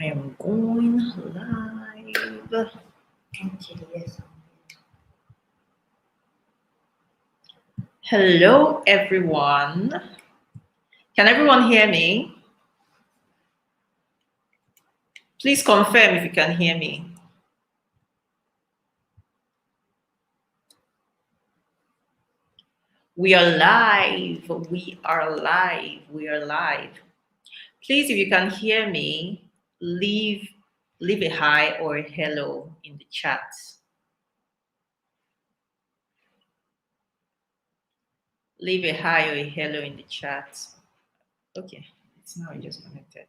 I am going live. Hello, everyone. Can everyone hear me? Please confirm if you can hear me. We are live. We are live. We are live. Please, if you can hear me, leave a hi or a hello in the chat. Leave a hi or a hello in the chat. Okay, it's now just connected.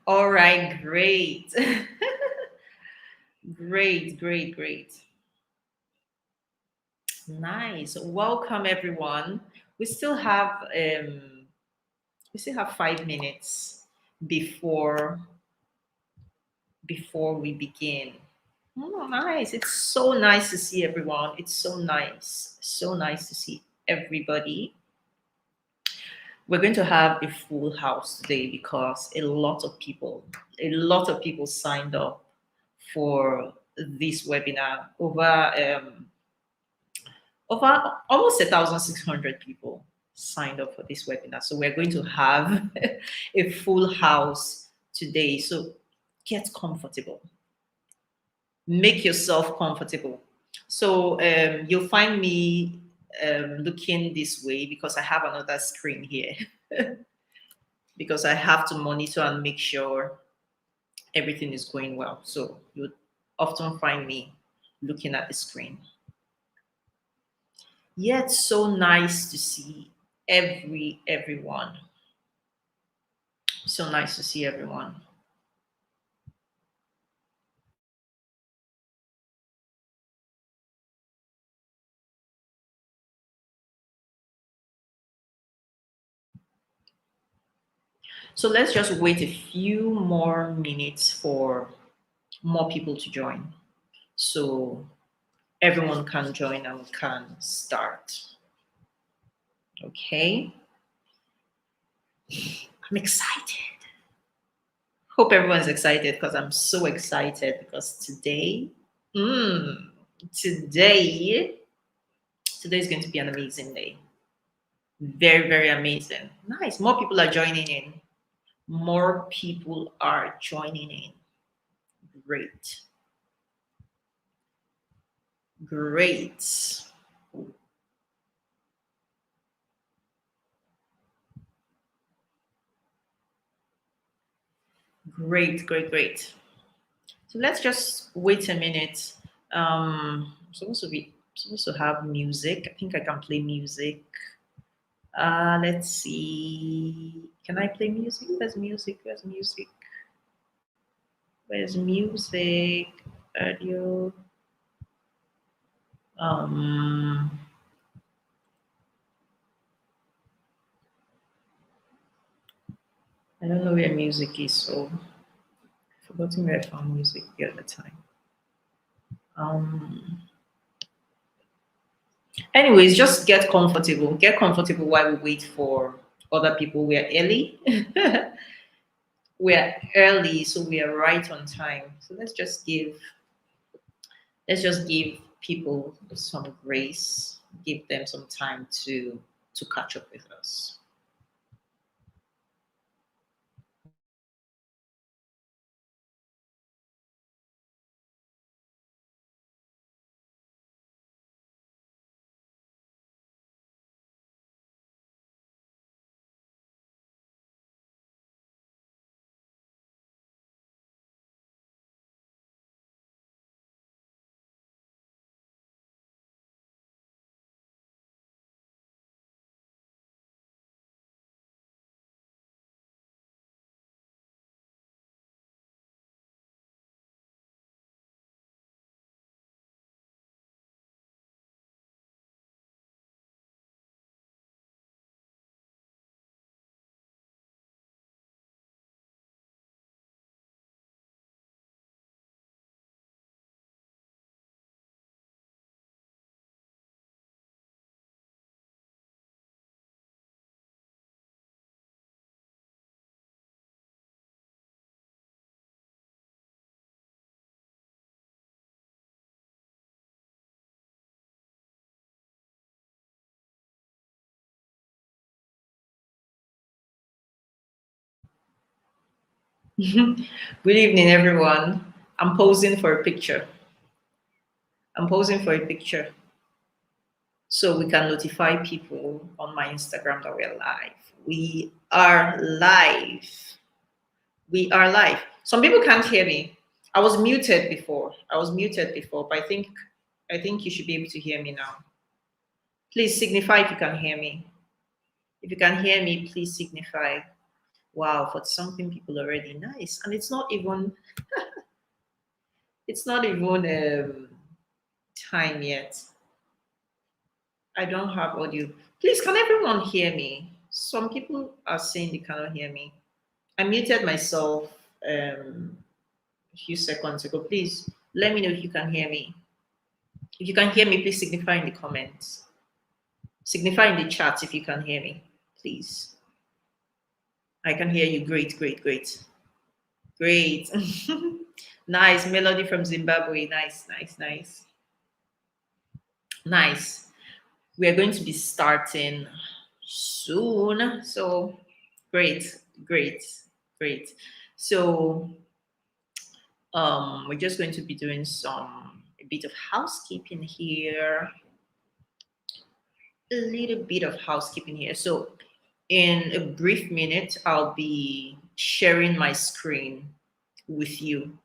All right, great. Great. Nice. Welcome everyone. We still have 5 minutes before we begin. Oh, nice. It's so nice to see everyone. It's so nice. So nice to see everybody. We're going to have a full house today because a lot of people signed up for this webinar. Over almost 1,600 people signed up for this webinar. So we're going to have a full house today. So get comfortable. Make yourself comfortable. So you'll find me looking this way because I have another screen here. Because I have to monitor and make sure everything is going well. So you often find me looking at the screen. Yeah, it's so nice to see everyone. So nice to see everyone. So let's just wait a few more minutes for more people to join. So everyone can join and can start. Okay. I'm excited. Hope everyone's excited because I'm so excited because mm, today, today is going to be an amazing day. Very amazing. Nice. More people are joining in. More people are joining in. Great. Great. Great. So let's just wait a minute. Supposed to have music. I think I can play music. Let's see. Can I play music? Where's music? Where's music? Where's music? Audio. Um, I don't know where music is, so I've forgotten where I found music the other time. Um, Anyways, just get comfortable. Get comfortable while we wait for other people. We are early. We are early, so we are right on time. So let's just give people some grace. Give them some time to catch up with us. Good evening, everyone. I'm posing for a picture. I'm posing for a picture so we can notify people on my Instagram that we're live. We are live. We are live. Some people can't hear me. I was muted before. But I think you should be able to hear me now. Please signify if you can hear me. If you can hear me, please signify. Wow, for something people already nice, and it's not even time yet. I don't have audio. Please, can everyone hear me? Some people are saying they cannot hear me. I muted myself a few seconds ago. Please let me know if you can hear me. If you can hear me, please signify in the comments. Signify in the chat if you can hear me, please. I can hear you. Great, great, great. Great. Nice. Melody from Zimbabwe. Nice, nice, nice. Nice. We are going to be starting soon. So great, great, great. So we're just going to be doing a bit of housekeeping here. A little bit of housekeeping here. So in a brief minute, I'll be sharing my screen with you.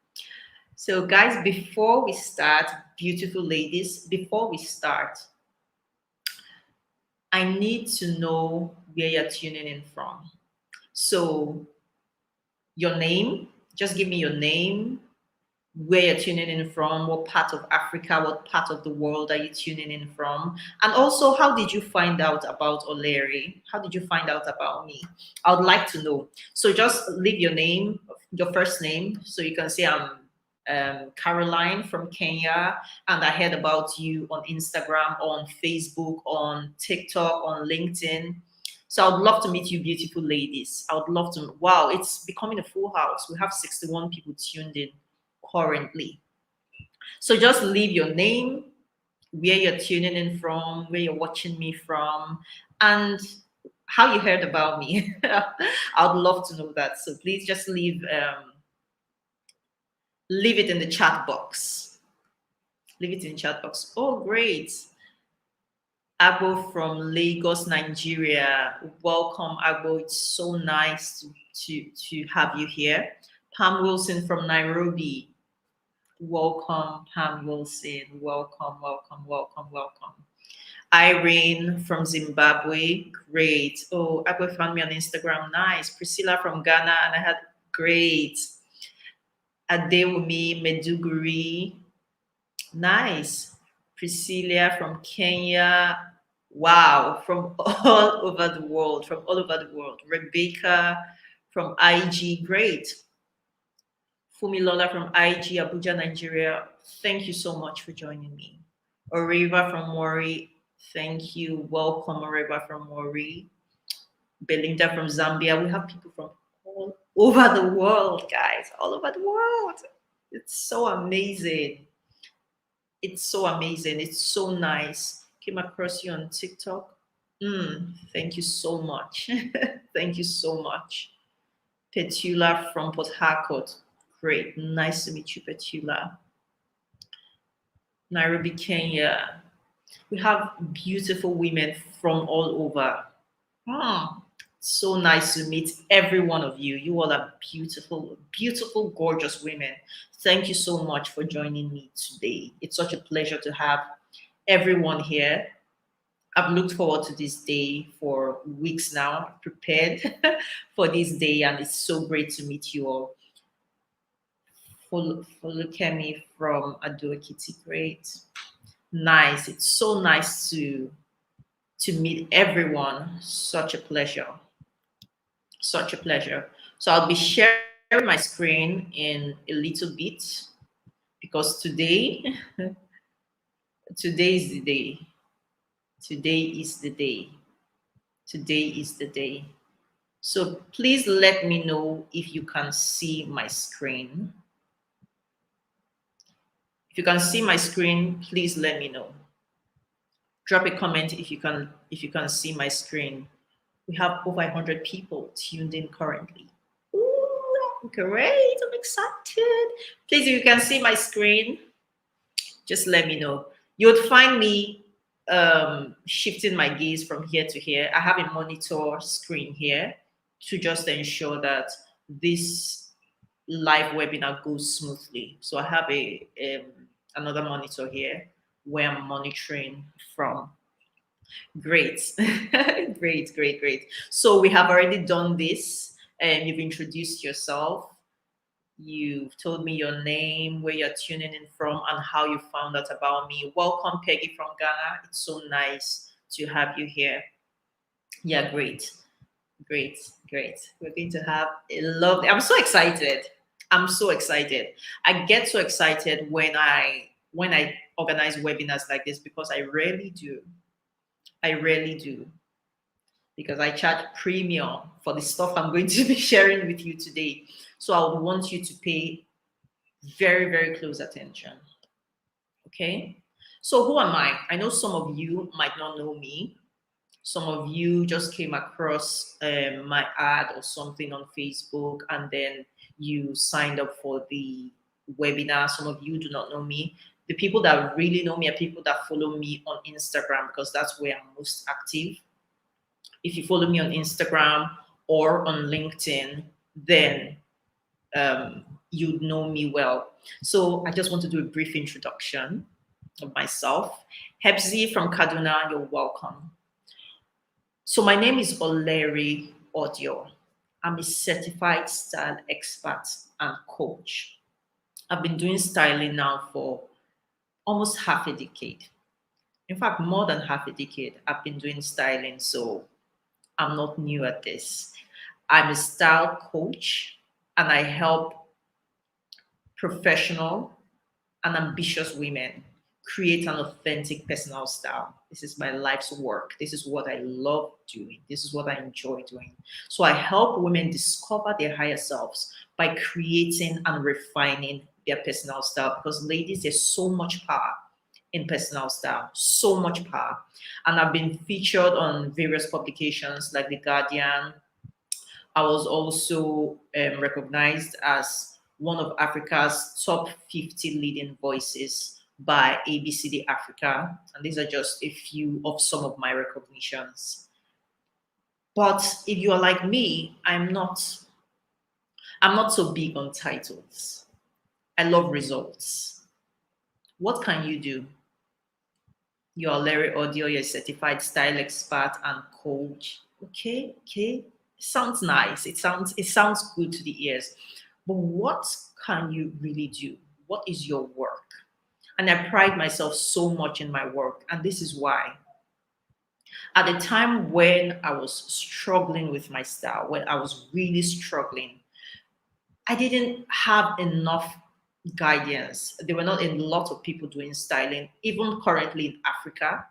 So guys, before we start, beautiful ladies, before we start, I need to know where you're tuning in from. So your name, just give me your name, where you're tuning in from, what part of Africa, what part of the world are you tuning in from, and also how did you find out about Oleri? How did you find out about me? I would like to know. So just leave your name, your first name, so you can say I'm Caroline from Kenya, and I heard about you on Instagram, on Facebook, on TikTok, on LinkedIn. So I would love to meet you, beautiful ladies. I would love to. Wow, it's becoming a full house. We have 61 people tuned in currently. So just leave your name, where you're tuning in from, where you're watching me from, and how you heard about me. I would love to know that. So please just leave it in the chat box. Leave it in the chat box. Oh, great. Agbo from Lagos, Nigeria. Welcome, Agbo. It's so nice to have you here. Pam Wilson from Nairobi. Welcome, Pam Wilson. Welcome, welcome, welcome, welcome. Irene from Zimbabwe. Great. Oh, Agbo found me on Instagram. Nice. Priscilla from Ghana. And I had great. Adewumi Meduguri. Nice. Priscilla from Kenya. Wow. From all over the world. From all over the world. Rebecca from IG. Great. Fumilola from IG, Abuja, Nigeria. Thank you so much for joining me. Oriva from Mori. Thank you. Welcome, Oriva from Mori. Belinda from Zambia. We have people from all over the world, guys. All over the world. It's so amazing. It's so amazing. It's so nice. Came across you on TikTok. Thank you so much. Thank you so much. Petula from Port Harcourt. Great. Nice to meet you, Petula. Nairobi, Kenya. We have beautiful women from all over. So nice to meet every one of you. You all are beautiful, beautiful, gorgeous women. Thank you so much for joining me today. It's such a pleasure to have everyone here. I've looked forward to this day for weeks now, prepared for this day, and it's so great to meet you all. Folukemi from Ado-Ekiti, great. Nice. It's so nice to meet everyone. Such a pleasure. Such a pleasure. So I'll be sharing my screen in a little bit because today is the day. Today is the day. Today is the day. So please let me know if you can see my screen. If you can see my screen, please let me know. Drop a comment if you can see my screen. We have over 100 people tuned in currently. Ooh, Great. I'm excited. Please, if you can see my screen, just let me know. You would find me shifting my gaze from here to here. I have a monitor screen here to just ensure that this live webinar goes smoothly. So I have another monitor here where I'm monitoring from. Great, great. So we have already done this, and you've introduced yourself. You've told me your name, where you're tuning in from, and how you found out about me. Welcome, Peggy from Ghana. It's so nice to have you here. Yeah, great. We're going to have a lovely. I'm so excited. I'm so excited. I get so excited when I organize webinars like this because I rarely do. I rarely do because I charge premium for the stuff I'm going to be sharing with you today. So I would want you to pay very close attention. Okay. So who am I? I know some of you might not know me. Some of you just came across my ad or something on Facebook and then you signed up for the webinar. Some of you do not know me. The people that really know me are people that follow me on Instagram because that's where I'm most active. If you follow me on Instagram or on LinkedIn, then you know me well. So I just want to do a brief introduction of myself. Hebzi from Kaduna, you're welcome. So my name is Oleri Audio. I'm a certified style expert and coach. I've been doing styling now for almost half a decade. In fact, more than half a decade, I've been doing styling, so I'm not new at this. I'm a style coach and I help professional and ambitious women create an authentic personal style. This is my life's work. This is what I love doing. This is what I enjoy doing. So I help women discover their higher selves by creating and refining their personal style because, ladies, there's so much power in personal style, so much power. And I've been featured on various publications like The Guardian. I was also recognized as one of Africa's top 50 leading voices by ABCD Africa. And these are just a few of some of my recognitions. But if you are like me, I'm not so big on titles. I love results. What can you do? You're Larry Audio, you're a certified style expert and coach. Okay. Sounds nice. It sounds good to the ears. But what can you really do? What is your work? And I pride myself so much in my work. And this is why. At the time when I was struggling with my style, when I was really struggling, I didn't have enough guidance. There were not a lot of people doing styling, even currently in Africa.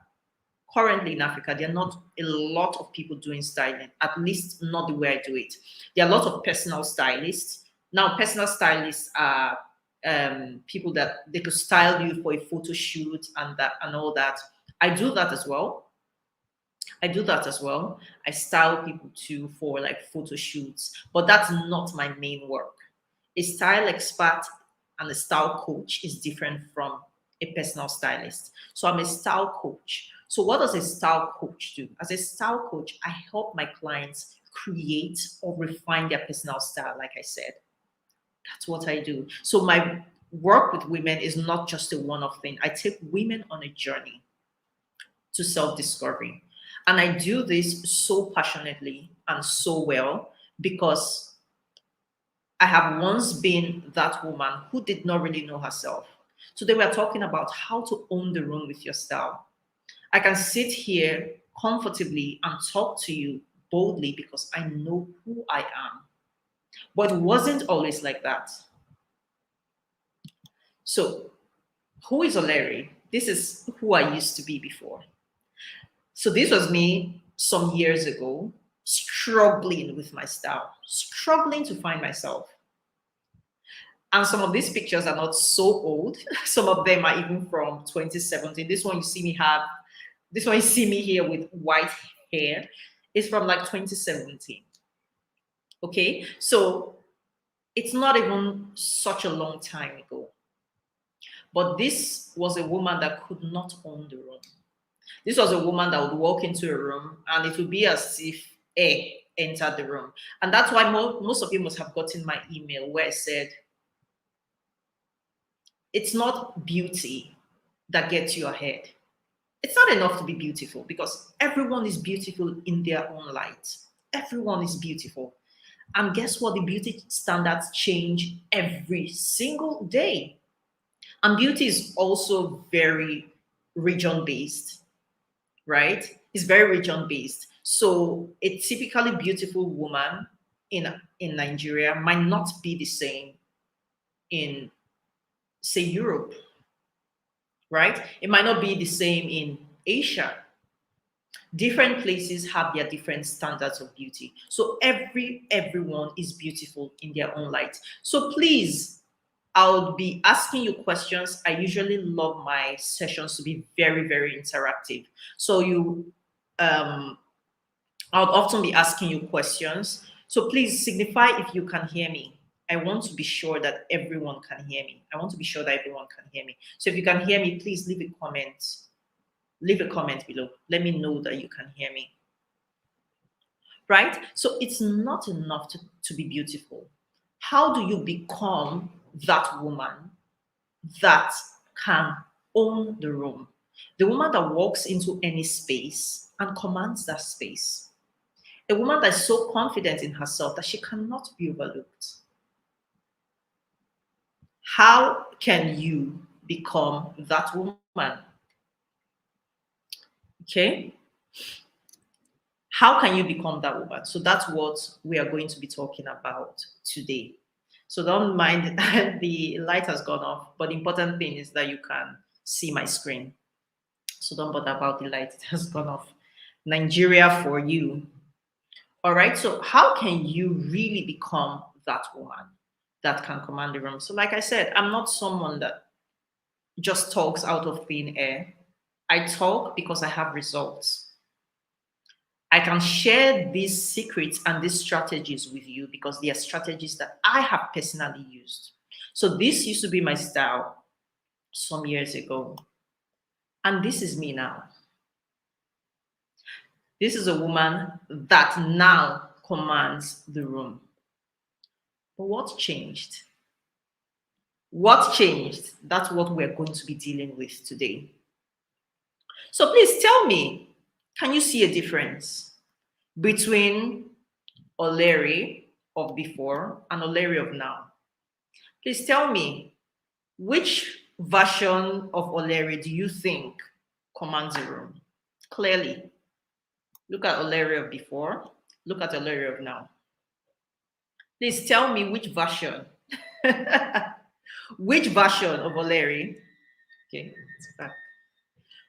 Currently in Africa, there are not a lot of people doing styling, at least not the way I do it. There are a lot of personal stylists. Now, personal stylists are people that they could style you for a photo shoot and that and all that. I do that as well. I do that as well. I style people too for like photo shoots, but that's not my main work. A style expert and a style coach is different from a personal stylist. So I'm a style coach. So what does a style coach do? As a style coach, I help my clients create or refine their personal style, like I said. That's what I do. So my work with women is not just a one-off thing. I take women on a journey to self-discovery. And I do this so passionately and so well because I have once been that woman who did not really know herself. So they were talking about how to own the room with your style. I can sit here comfortably and talk to you boldly because I know who I am. But it wasn't always like that. So, who is Oleri? This is who I used to be before. So, this was me some years ago, struggling with my style, struggling to find myself. And some of these pictures are not so old. Some of them are even from 2017. This one you see me here with white hair is from like 2017. Okay, so It's not even such a long time ago. But this was a woman that could not own the room. This was a woman that would walk into a room and it would be as if air entered the room. And that's why most of you must have gotten my email where I said, it's not beauty that gets you ahead. It's not enough to be beautiful because everyone is beautiful in their own light. Everyone is beautiful. And guess what? The beauty standards change every single day. And beauty is also very region based, right? It's very region based. So a typically beautiful woman in Nigeria might not be the same in, say, Europe, right? It might not be the same in Asia. Different places have their different standards of beauty. So everyone is beautiful in their own light. So please, I'll be asking you questions. I usually love my sessions to be very, very interactive. So I'll often be asking you questions. So please signify if you can hear me. I want to be sure that everyone can hear me. I want to be sure that everyone can hear me. So if you can hear me, please leave a comment. Leave a comment below. Let me know that you can hear me. Right? So it's not enough to be beautiful. How do you become that woman that can own the room? The woman that walks into any space and commands that space. A woman that is so confident in herself that she cannot be overlooked. How can you become that woman? Okay? How can you become that woman? So that's what we are going to be talking about today. So don't mind the light has gone off, but the important thing is that you can see my screen. So don't bother about the light, it has gone off. Nigeria for you. All right. So how can you really become that woman that can command the room? So, like I said, I'm not someone that just talks out of thin air. I talk because I have results. I can share these secrets and these strategies with you because they are strategies that I have personally used. So this used to be my style some years ago. And this is me now. This is a woman that now commands the room. But what changed? What changed? That's what we're going to be dealing with today. So please tell me, can you see a difference between O'Leary of before and O'Leary of now? Please tell me, which version of O'Leary do you think commands the room? Clearly, look at O'Leary of before, look at O'Leary of now. Please tell me which version, which version of O'Leary, okay, it's back.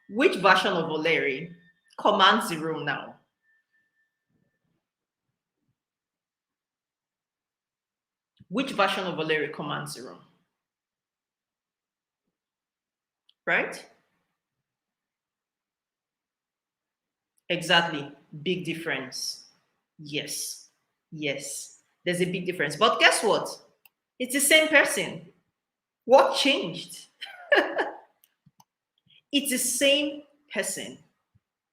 Which version of O'Leary commands the room now? Which version of O'Leary commands the room? Right? Exactly. Big difference. Yes. Yes. There's a big difference. But guess what? It's the same person. What changed? It's the same person,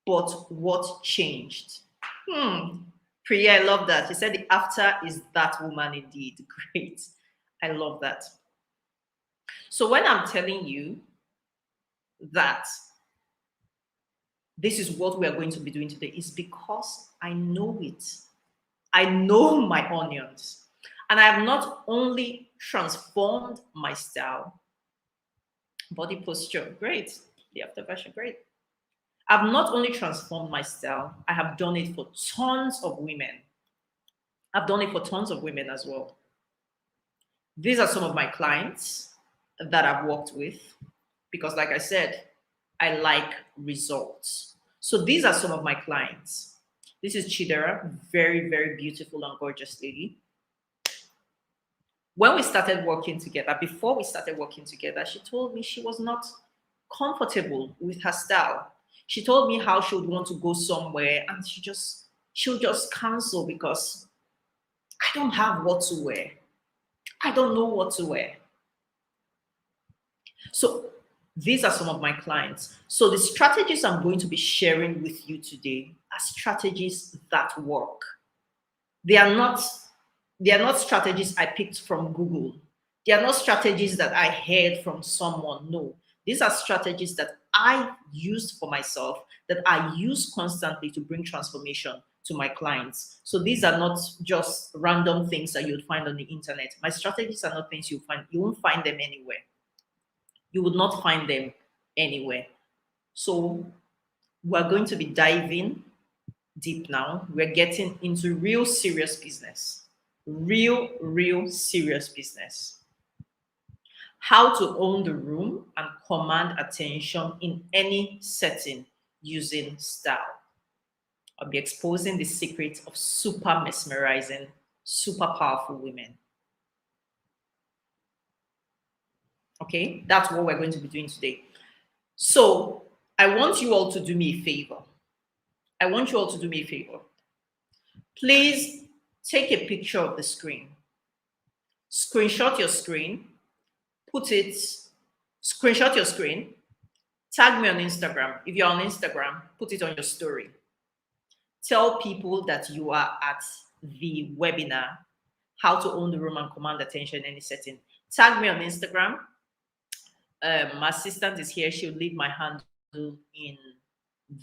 but what changed? Priya, I love that. She said the after is that woman indeed. Great. I love that. So when I'm telling you that this is what we are going to be doing today, is because I know it. I know my onions. And I have not only transformed my style, body posture, great. The after version, great. I've not only transformed my style, I have done it for tons of women. I've done it for tons of women as well. These are some of my clients that I've worked with because, like I said, I like results. So these are some of my clients. This is Chidera, very, very beautiful and gorgeous lady. When we started working together, before we started working together, she told me she was not comfortable with her style. She told me how she would want to go somewhere and she'll just cancel because I don't have what to wear. I don't know what to wear. So these are some of my clients. So the strategies I'm going to be sharing with you today are strategies that work. They are not they are not strategies I picked from Google. They are not strategies that I heard from someone. No. These are strategies that I used for myself, that I use constantly to bring transformation to my clients. So these are not just random things that you'd find on the internet. My strategies are not things you won't find them anywhere. You would not find them anywhere. So we're going to be diving deep now. We're getting into real serious business. Real serious business. How to own the room and command attention in any setting using style. I'll be exposing the secrets of super mesmerizing, super powerful women. Okay, that's what we're going to be doing today. So I want you all to do me a favor. I want you all to do me a favor. Please take a picture of the screen. Screenshot your screen. Put it, screenshot your screen. Tag me on Instagram. If you're on Instagram, put it on your story. Tell people that you are at the webinar, How to Own the Room and Command Attention in Any Setting. Tag me on Instagram. My assistant is here. She'll leave my handle in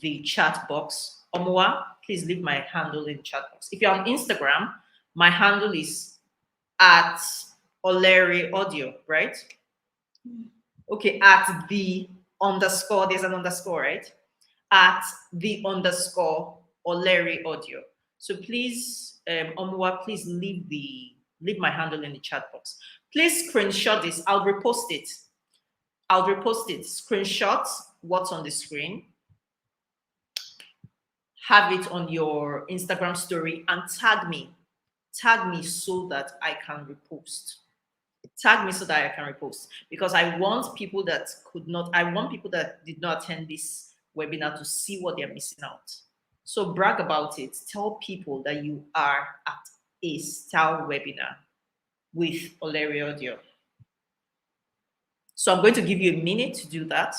the chat box. Omwa, please leave my handle in the chat box. If you're on Instagram, my handle is at Oleri Audio, right? Okay, at the underscore, there's an underscore, right? At the underscore Oleri Audio. So please, Omwa, please leave my handle in the chat box. Please screenshot this. I'll repost it. Screenshot what's on the screen. Have it on your Instagram story and tag me. Tag me so that I can repost. Tag me so that I can repost. Because I want people that did not attend this webinar to see what they're missing out. So brag about it. Tell people that you are at a style webinar with Oleri Audio. So I'm going to give you a minute to do that.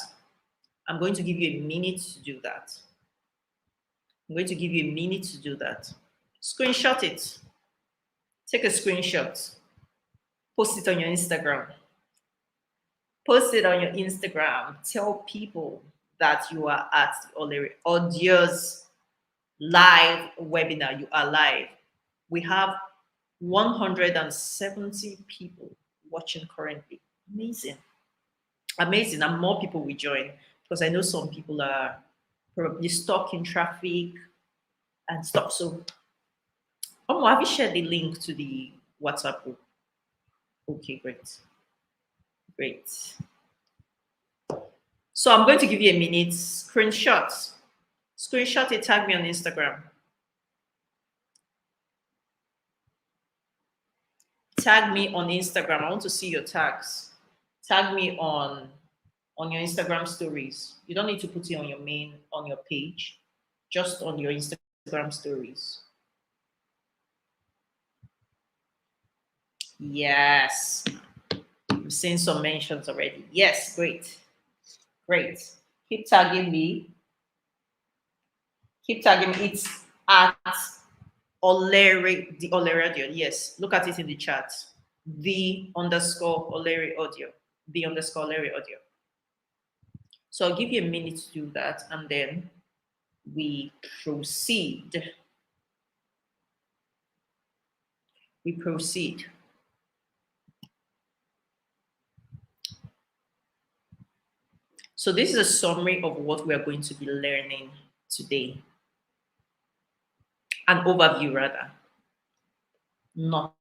I'm going to give you a minute to do that. I'm going to give you a minute to do that. Screenshot it. Take a screenshot. Post it on your Instagram. Post it on your Instagram. Tell people that you are at the Audio's live webinar. You are live. We have 170 people watching currently. Amazing. Amazing. And more people will join because I know some people are probably stuck in traffic and stuff. So, have you shared the link to the WhatsApp group? Okay, great. Great. So I'm going to give you a minute. Screenshot. Screenshot it, tag me on Instagram. Tag me on Instagram. I want to see your tags. Tag me on your Instagram stories. You don't need to put it on your page, just on your Instagram stories. Yes. I'm seeing some mentions already. Yes, great. Great. Keep tagging me. Keep tagging me. It's at the Oleri Audio. Yes, look at it in the chat. The underscore Oleri Audio. The underscore Oleri Audio. So I'll give you a minute to do that and then we proceed. We proceed. So this is a summary of what we are going to be learning today. An overview rather. Not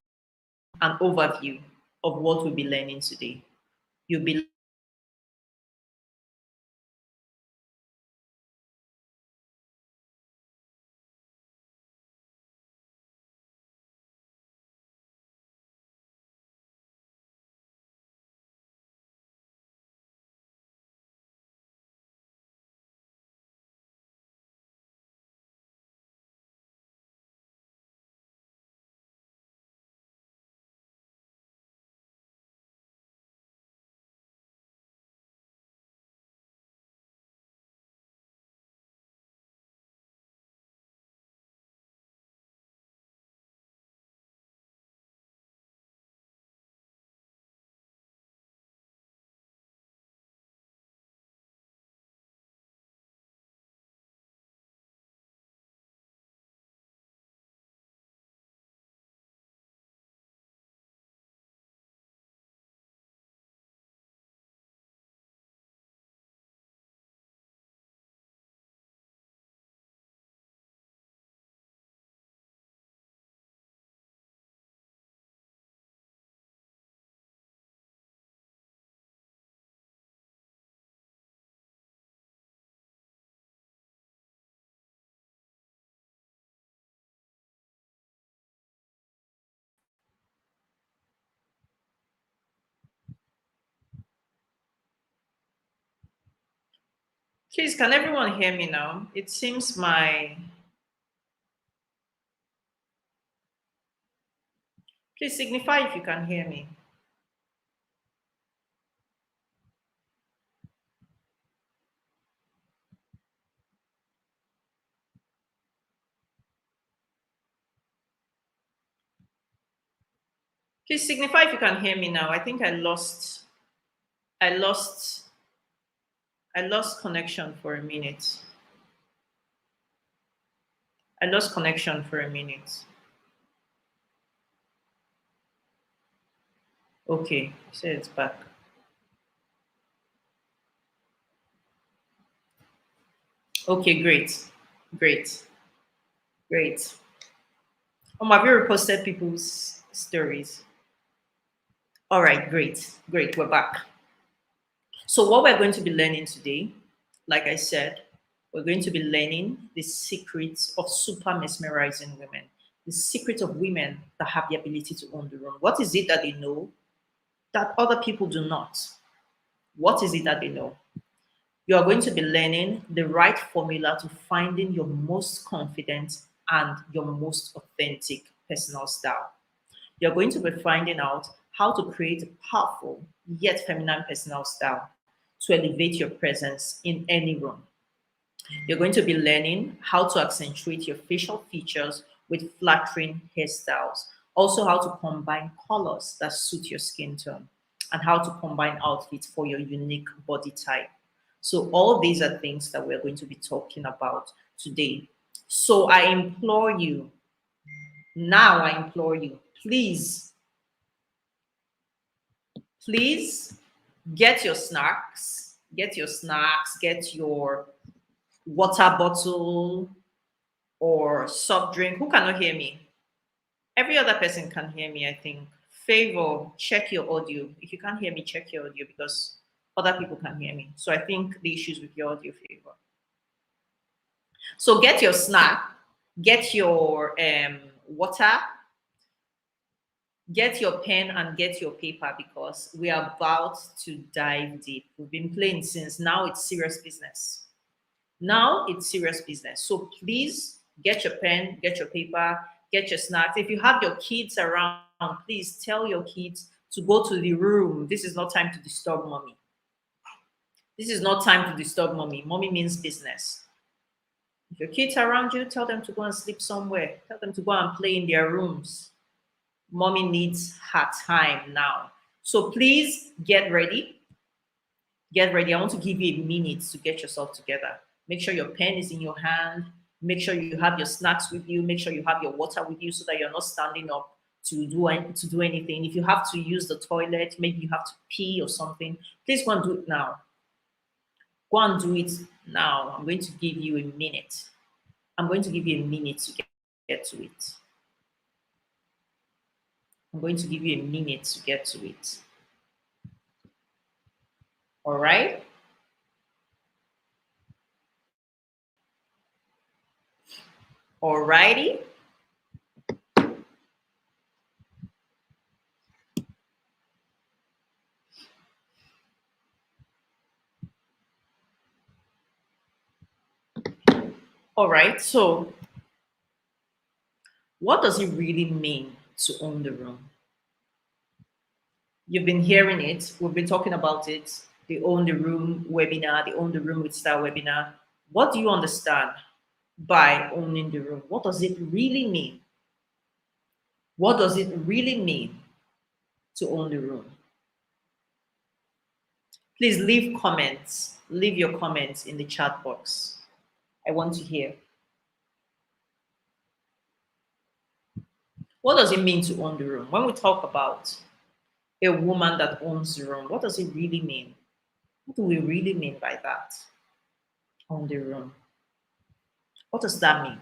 an overview of what we'll be learning today. You'll be Please, can everyone hear me now? It seems my. Please signify if you can hear me. Please signify if you can hear me now. I think I lost I lost connection for a minute. I lost connection for a minute. Okay, so it's back. Okay, great. Great. Great. Have you reposted people's stories? All right, great. Great. We're back. So, what we're going to be learning today, like I said, we're going to be learning the secrets of super mesmerizing women, the secret of women that have the ability to own the room. What is it that they know that other people do not? What is it that they know? You are going to be learning the right formula to finding your most confident and your most authentic personal style. You're going to be finding out how to create a powerful yet feminine personal style to elevate your presence in any room. You're going to be learning how to accentuate your facial features with flattering hairstyles, also how to combine colors that suit your skin tone, and how to combine outfits for your unique body type. So, all these are things that we're going to be talking about today. So, I implore you, please get your water bottle or soft drink. Who cannot hear me? Every other person can hear me, I think. Favor, check your audio. If you can't hear me, check your audio because other people can hear me. So I think the issues with your audio, favor. So get your snack, get your water, get your pen and get your paper because we are about to dive deep. We've been playing since now it's serious business. Now it's serious business. So please get your pen, get your paper, get your snacks. If you have your kids around, please tell your kids to go to the room. This is not time to disturb mommy. This is not time to disturb mommy. Mommy means business. If your kids are around you, tell them to go and sleep somewhere. Tell them to go and play in their rooms. Mommy needs her time now. So please get ready. Get ready. I want to give you a minute to get yourself together. Make sure your pen is in your hand. Make sure you have your snacks with you. Make sure you have your water with you so that you're not standing up to do anything. If you have to use the toilet, maybe you have to pee or something, please go and do it now. Go and do it now. I'm going to give you a minute. I'm going to give you a minute to get to it. I'm going to give you a minute to get to it. All right? All righty. All right. So, what does it really mean to own the room? You've been hearing it. We've been talking about it. The Own the Room webinar, the Own the Room with Style webinar. What do you understand by owning the room? What does it really mean? What does it really mean to own the room? Please leave comments. Leave your comments in the chat box. I want to hear. What does it mean to own the room? When we talk about a woman that owns the room, what does it really mean? What do we really mean by that? Own the room. What does that mean?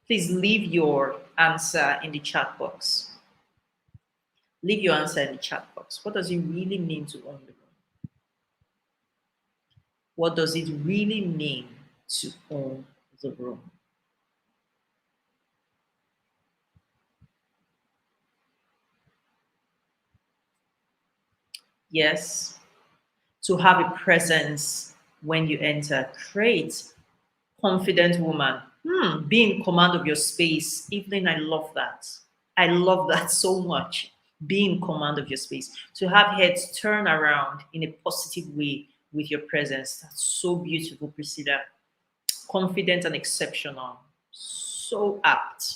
Please leave your answer in the chat box. Leave your answer in the chat box. What does it really mean to own the room? What does it really mean to own the room? Yes. to have a presence when you enter. Great. Confident woman. Be in command of your space. Evelyn, I love that. I love that so much. Be in command of your space. To have heads turn around in a positive way with your presence. That's so beautiful, Priscilla. Confident and exceptional. So apt.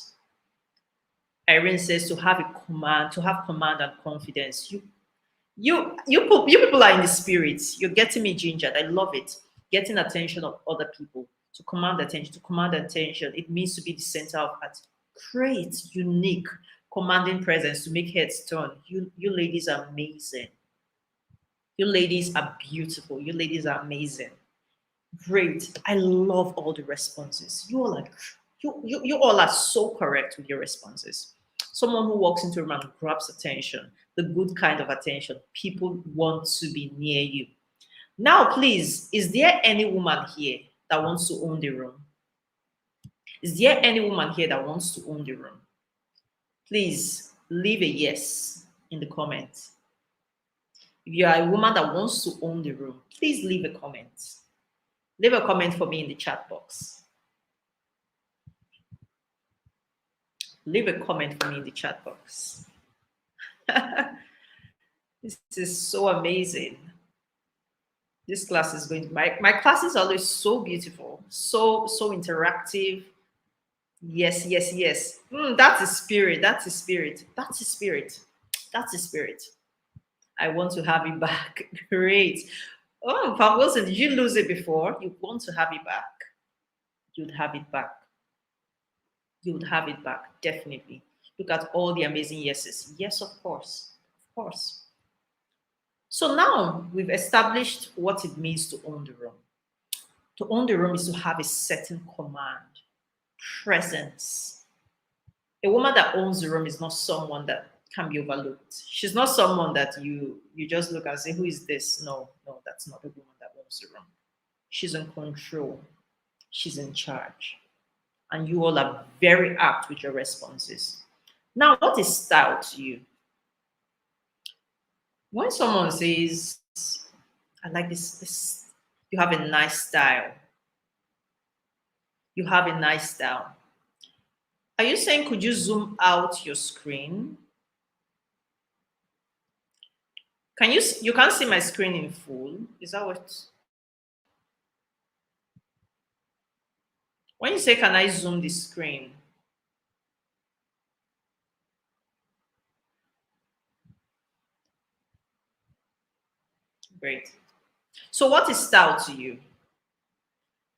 Irene says to have a command, to have command and confidence. You people are in the spirits. You're getting me gingered. I love it. Getting attention of other people. To command attention. To command attention. It means to be the center of art. Great, unique, commanding presence to make heads turn. You ladies are amazing. You ladies are beautiful. You ladies are amazing. Great. I love all the responses. You all are so correct with your responses. Someone who walks into a room and grabs attention, the good kind of attention. People want to be near you. Now, please, is there any woman here that wants to own the room? Is there any woman here that wants to own the room? Please leave a yes in the comments. If you are a woman that wants to own the room, please leave a comment. Leave a comment for me in the chat box. Leave a comment for me in the chat box. This is so amazing. This class is going to, my class is always so beautiful, so interactive. Yes, yes, yes. That's a spirit. That's a spirit. That's a spirit. That's a spirit. I want to have it back. Great. Oh, Pam Wilson, did you lose it before? You want to have it back. You'd have it back. You would have it back, definitely. Look at all the amazing yeses. Yes, of course. Of course. So now we've established what it means to own the room. To own the room is to have a certain command, presence. A woman that owns the room is not someone that can be overlooked. She's not someone that you just look and say, who is this? No, that's not a woman that owns the room. She's in control. She's in charge. And you all are very apt with your responses. Now, what is style to you? When someone says, I like this, you have a nice style. You have a nice style. Are you saying, could you zoom out your screen? You can't see my screen in full? Is that what? When you say, can I zoom the screen? Great. So what is style to you?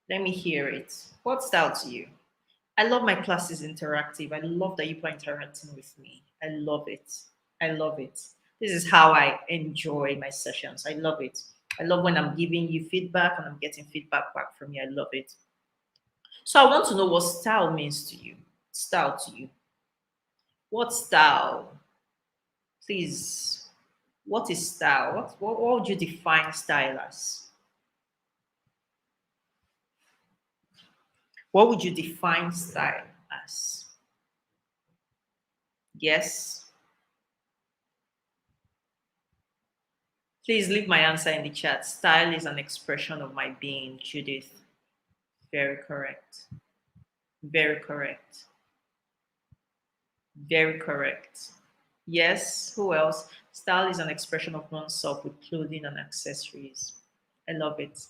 Let me hear it. What's style to you? I love my classes interactive. I love that you are interacting with me. I love it. I love it. This is how I enjoy my sessions. I love it. I love when I'm giving you feedback and I'm getting feedback back from you. I love it. So I want to know what style means to you. Style to you. What style? Please. What is style? What would you define style as? What would you define style as? Yes. Please leave my answer in the chat. Style is an expression of my being, Judith. Very correct. Very correct. Very correct. Yes, who else? Style is an expression of oneself with clothing and accessories. I love it.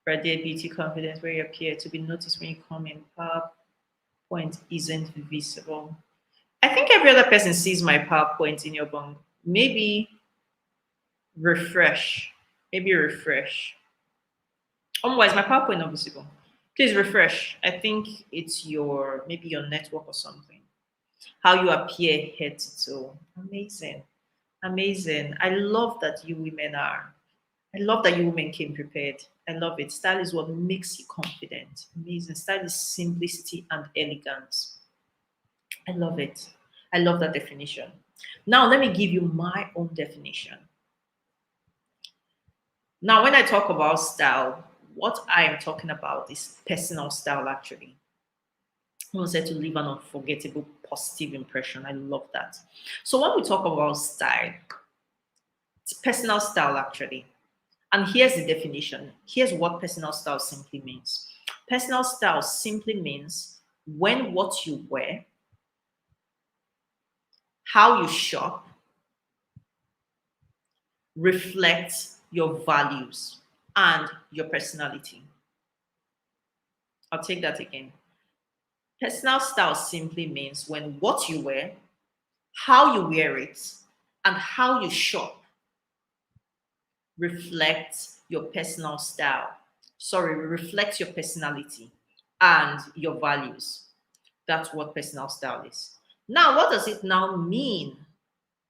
Birthday, beauty, confidence, where you appear to be noticed when you come in. PowerPoint isn't visible. I think every other person sees my PowerPoint in your bunk. Maybe refresh. Maybe refresh. Why is my PowerPoint not visible? Please refresh. I think it's maybe your network or something. How you appear head to toe. Amazing. Amazing. I love that you women are. I love that you women came prepared. I love it. Style is what makes you confident. Amazing. Style is simplicity and elegance. I love it. I love that definition. Now, let me give you my own definition. Now, when I talk about style, what I am talking about is personal style, actually. I said to leave an unforgettable, positive impression. I love that. So when we talk about style, Personal style, actually. And here's the definition. Here's what personal style simply means. Personal style simply means when what you wear, how you shop, reflects your values and your personality. I'll take that again. Personal style simply means when what you wear, how you wear it, and how you shop reflects your personal style. Sorry, reflects your personality and your values. That's what personal style is. Now, what does it now mean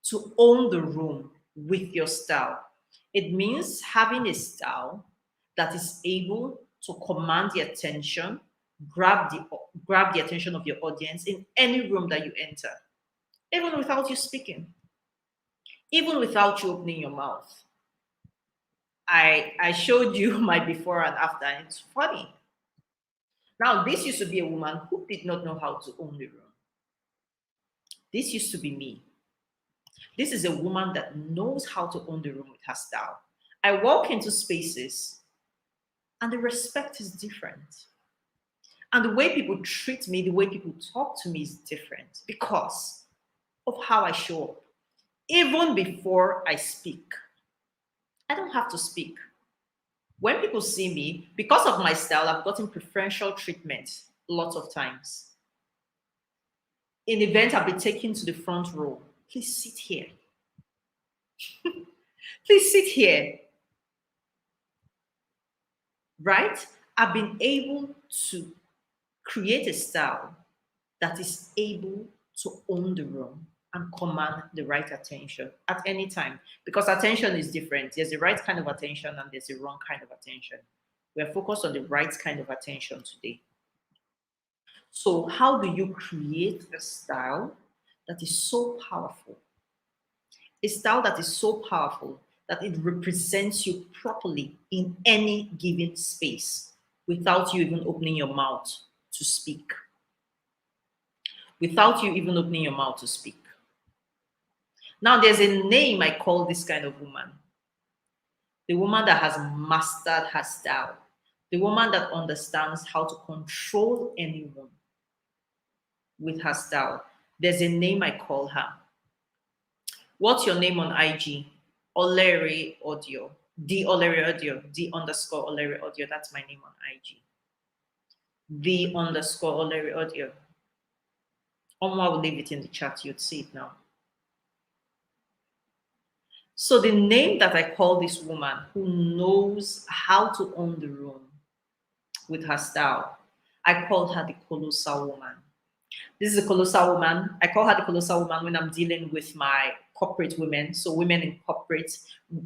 to own the room with your style? It means having a style that is able to command the attention, grab the attention of your audience in any room that you enter, even without you speaking, even without you opening your mouth. I showed you my before and after, and it's funny. Now, this used to be a woman who did not know how to own the room. This used to be me. This is a woman that knows how to own the room with her style. I walk into spaces and the respect is different. And the way people treat me, the way people talk to me is different because of how I show up. Even before I speak, I don't have to speak. When people see me, because of my style, I've gotten preferential treatment lots of times. In events, I'll be taken to the front row. Please sit here. Please sit here. Right? I've been able to create a style that is able to own the room and command the right attention at any time. Because attention is different. There's the right kind of attention and there's the wrong kind of attention. We're focused on the right kind of attention today. So, how do you create a style that is so powerful? A style that is so powerful that it represents you properly in any given space without you even opening your mouth to speak. Without you even opening your mouth to speak. Now, there's a name I call this kind of woman. The woman that has mastered her style. The woman that understands how to control anyone with her style. There's a name I call her. What's your name on IG? Oleri Audio. The Oleri Audio. The underscore Oleri Audio. That's my name on IG. The underscore Oleri Audio. Omwa will leave it in the chat. You'd see it now. So the name that I call this woman who knows how to own the room with her style, I call her the colossal woman. This is a colossal woman. I call her the colossal woman when I'm dealing with my corporate women. So women in corporate,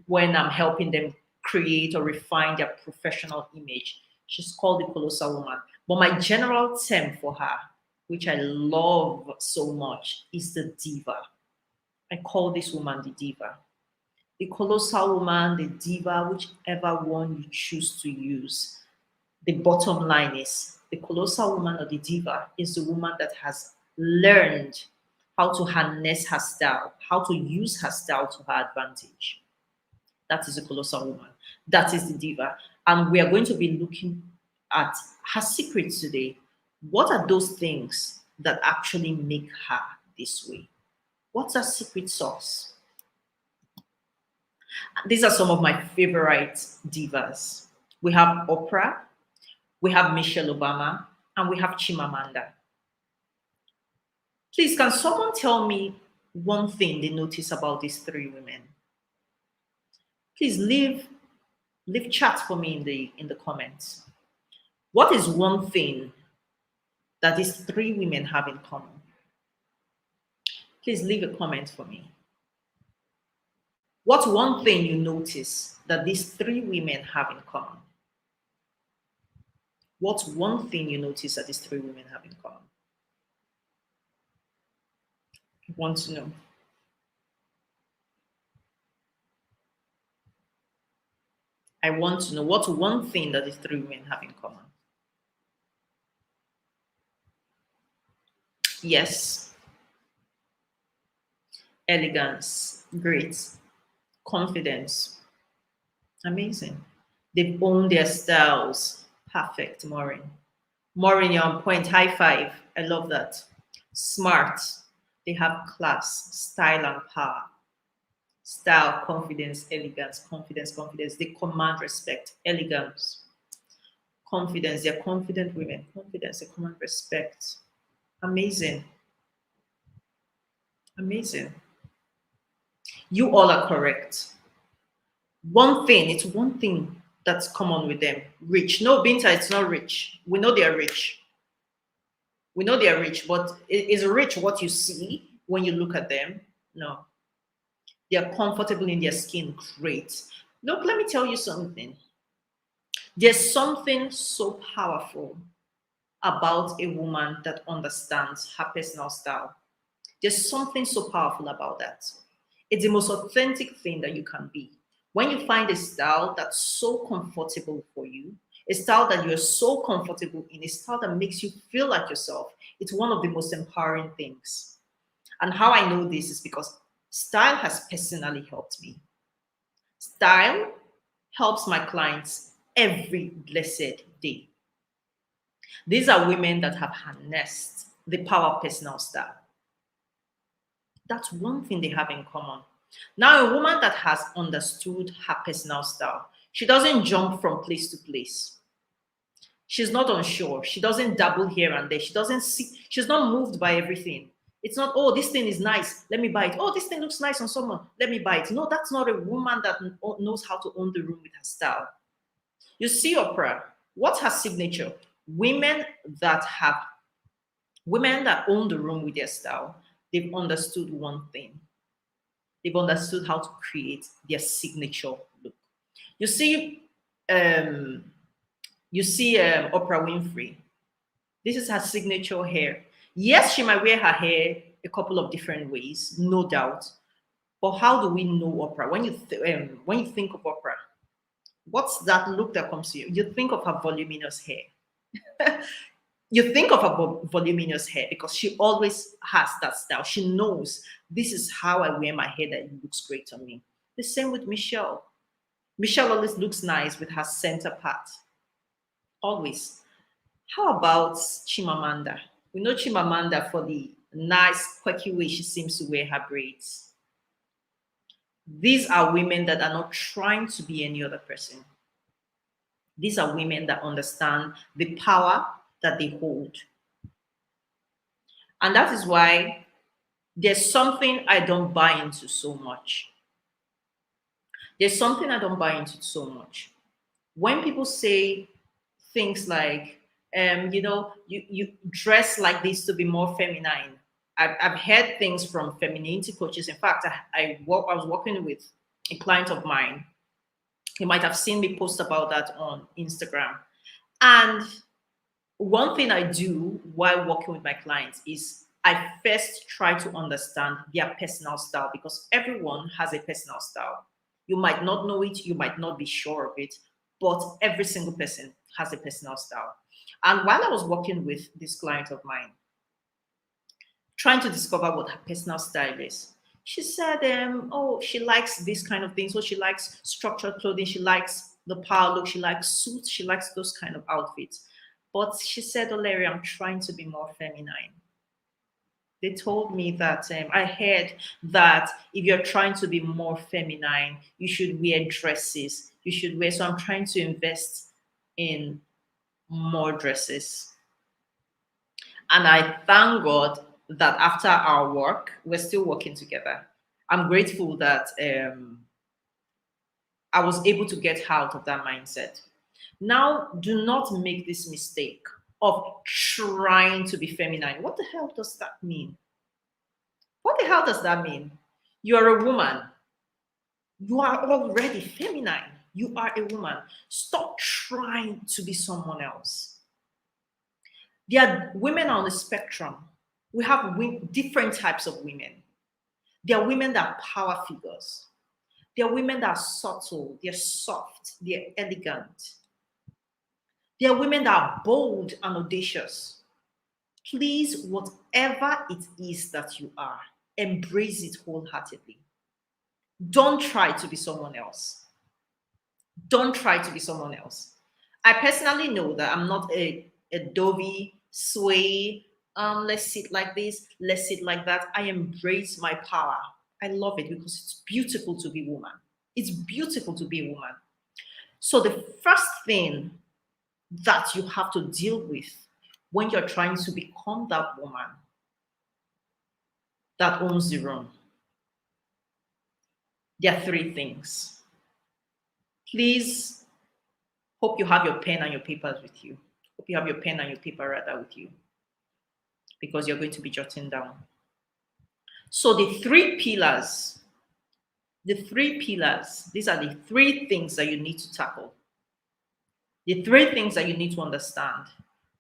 when I'm helping them create or refine their professional image, she's called the colossal woman. But my general term for her, which I love so much, is the diva. I call this woman the diva. The colossal woman, the diva, whichever one you choose to use. The bottom line is the colossal woman or the diva is the woman that has learned how to harness her style, how to use her style to her advantage. That is a colossal woman. That is the diva. And we are going to be looking at her secrets today. What are those things that actually make her this way? What's her secret sauce? These are some of my favorite divas. We have Oprah, we have Michelle Obama, and we have Chimamanda. Please, can someone tell me one thing they notice about these three women? Please leave chat for me in the comments. What is one thing that these three women have in common? Please leave a comment for me. What's one thing you notice that these three women have in common? What's one thing you notice that these three women have in common? I want to know. I want to know what's one thing that these three women have in common. Yes. Elegance. Great. Confidence. Amazing. They've owned their styles. Perfect, Maureen. Maureen, you're on point. High five. I love that. Smart. They have class, style, and power. Style, confidence, elegance, confidence, confidence. They command respect, elegance, confidence. They're confident women. Confidence, they command respect. Amazing. Amazing. You all are correct. It's one thing that's common with them. Rich. No, Binta, it's not rich. We know they are rich. We know they are rich, but is rich what you see when you look at them? No. They are comfortable in their skin. Great. Look, let me tell you something. There's something so powerful about a woman that understands her personal style. There's something so powerful about that. It's the most authentic thing that you can be. When you find a style that's so comfortable for you, a style that you're so comfortable in, a style that makes you feel like yourself, it's one of the most empowering things. And how I know this is because style has personally helped me. Style helps my clients every blessed day. These are women that have harnessed the power of personal style. That's one thing they have in common. Now, a woman that has understood her personal style, she doesn't jump from place to place. She's not unsure. She doesn't dabble here and there. She doesn't see, she's not moved by everything. It's not, oh, this thing is nice. Let me buy it. Oh, this thing looks nice on someone. Let me buy it. No, that's not a woman that knows how to own the room with her style. You see, Oprah, what's her signature? Women that have, women that own the room with their style, they've understood one thing. They've understood how to create their signature look. You see, um, Oprah Winfrey. This is her signature hair. Yes, she might wear her hair a couple of different ways, no doubt. But how do we know Oprah? When you think of Oprah, what's that look that comes to you? You think of her voluminous hair. You think of her voluminous hair because she always has that style. She knows this is how I wear my hair that it looks great on me. The same with Michelle. Michelle always looks nice with her center part. Always. How about Chimamanda? We know Chimamanda for the nice, quirky way she seems to wear her braids. These are women that are not trying to be any other person. These are women that understand the power that they hold. And that is why there's something I don't buy into so much. There's something I don't buy into so much. When people say things like, you dress like this to be more feminine. I've heard things from femininity coaches. In fact, I was working with a client of mine. You might have seen me post about that on Instagram. And one thing I do while working with my clients is I first try to understand their personal style because everyone has a personal style. You might not know it, you might not be sure of it, but every single person has a personal style. And while I was working with this client of mine, trying to discover what her personal style is, she said, she likes this kind of things. So she likes structured clothing. She likes the power look. She likes suits. She likes those kind of outfits. But she said, oh, Larry, I'm trying to be more feminine. They told me that I heard that if you're trying to be more feminine, you should wear dresses. You should wear. So I'm trying to invest in more dresses. And I thank God that after our work, we're still working together. I'm grateful that I was able to get her out of that mindset. Now, do not make this mistake of trying to be feminine. What the hell does that mean? What the hell does that mean? You're a woman. You are already feminine. You are a woman. Stop trying to be someone else. There are women on the spectrum. We have different types of women. There are women that are power figures. There are women that are subtle, they're soft, they're elegant. There are women that are bold and audacious. Please, whatever it is that you are, embrace it wholeheartedly. Don't try to be someone else. Don't try to be someone else. I personally know that I'm not a dovey, sway, let's sit like this, let's sit like that. I embrace my power. I love it because it's beautiful to be woman. It's beautiful to be a woman. So the first thing that you have to deal with when you're trying to become that woman that owns the room, there are three things. Please, hope you have your pen and your papers with you. Hope you have your pen and your paper rather with you because you're going to be jotting down. So the three pillars, these are the three things that you need to tackle. The three things that you need to understand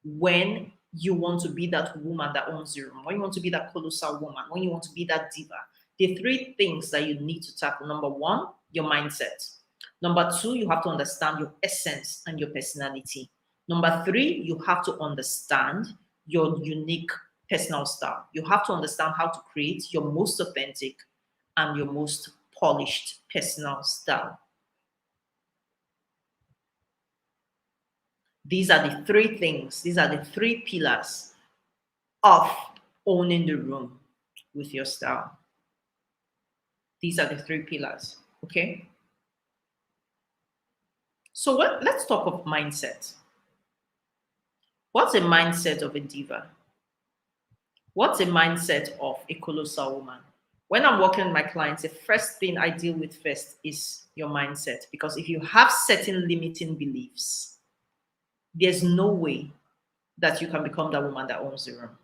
when you want to be that woman that owns the room, when you want to be that colossal woman, when you want to be that diva. The three things that you need to tackle. Number one, your mindset. Number two, you have to understand your essence and your personality. Number three, you have to understand your unique personal style. You have to understand how to create your most authentic and your most polished personal style. These are the three things, these are the three pillars of owning the room with your style. These are the three pillars, okay? So let's talk of mindset. What's a mindset of a diva? What's a mindset of a colossal woman? When I'm working with my clients, the first thing I deal with first is your mindset. Because if you have certain limiting beliefs, there's no way that you can become that woman that owns the room.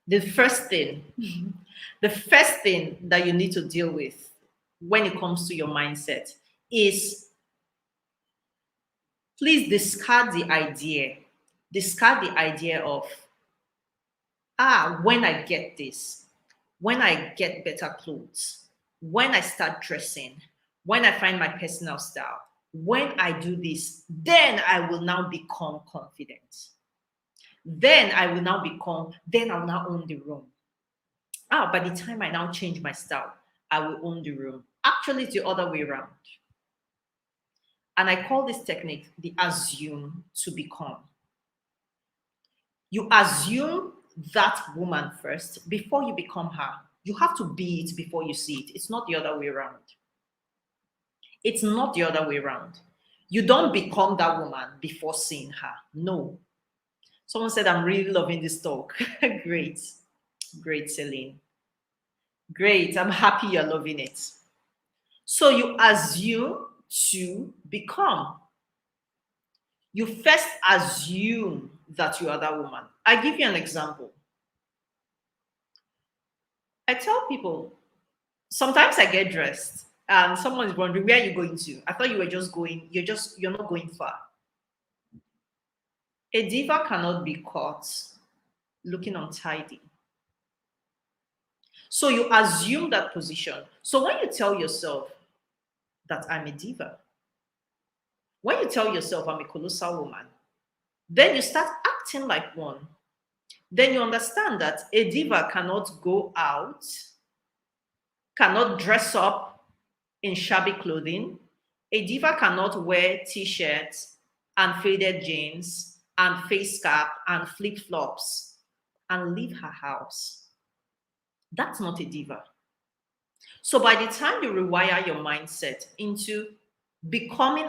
The first thing, the first thing that you need to deal with when it comes to your mindset is please discard the idea of, when I get this, when I get better clothes, when I start dressing, when I find my personal style, when I do this, then I will now become confident. Then I will now own the room. By the time I now change my style, I will own the room. Actually, it's the other way around. And I call this technique the assume to become. You assume that woman first before you become her. You have to be it before you see it. It's not the other way around. It's not the other way around. You don't become that woman before seeing her. No. Someone said, I'm really loving this talk. Great. Great, Celine. Great. I'm happy you're loving it. So you assume to become. You first assume that you are that woman. I give you an example. I tell people, sometimes I get dressed and someone is wondering, where are you going to? I thought you were just going, you're not going far. A diva cannot be caught looking untidy. So you assume that position. So when you tell yourself that I'm a diva, when you tell yourself I'm a colossal woman, then you start acting like one. Then you understand that a diva cannot go out, cannot dress up in shabby clothing. A diva cannot wear t-shirts and faded jeans and face cap and flip-flops and leave her house. That's not a diva. So by the time you rewire your mindset into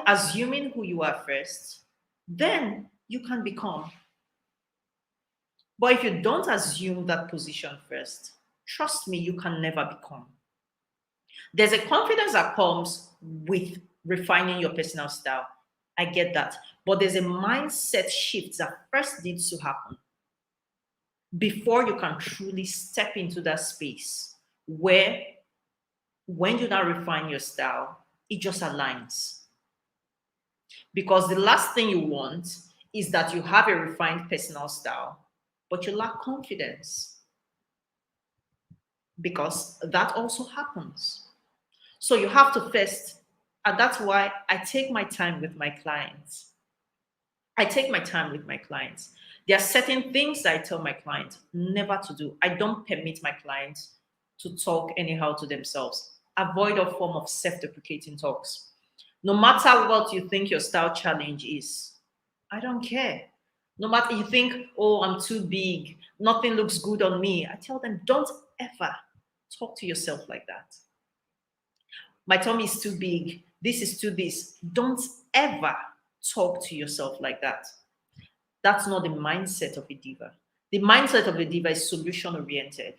assuming who you are first, then you can become. But if you don't assume that position first, trust me, you can never become. There's a confidence that comes with refining your personal style. I get that. But there's a mindset shift that first needs to happen before you can truly step into that space where, when you now refine your style, it just aligns. Because the last thing you want is that you have a refined personal style, but you lack confidence. Because that also happens. So you have to first, and that's why I take my time with my clients. I take my time with my clients. There are certain things I tell my clients never to do. I don't permit my clients to talk anyhow to themselves. Avoid all form of self-deprecating talks. No matter what you think your style challenge is, I don't care. No matter you think, oh, I'm too big, nothing looks good on me. I tell them, don't ever talk to yourself like that. My tummy is too big. This is too this. Don't ever talk to yourself like that. That's not the mindset of a diva. The mindset of a diva is solution oriented.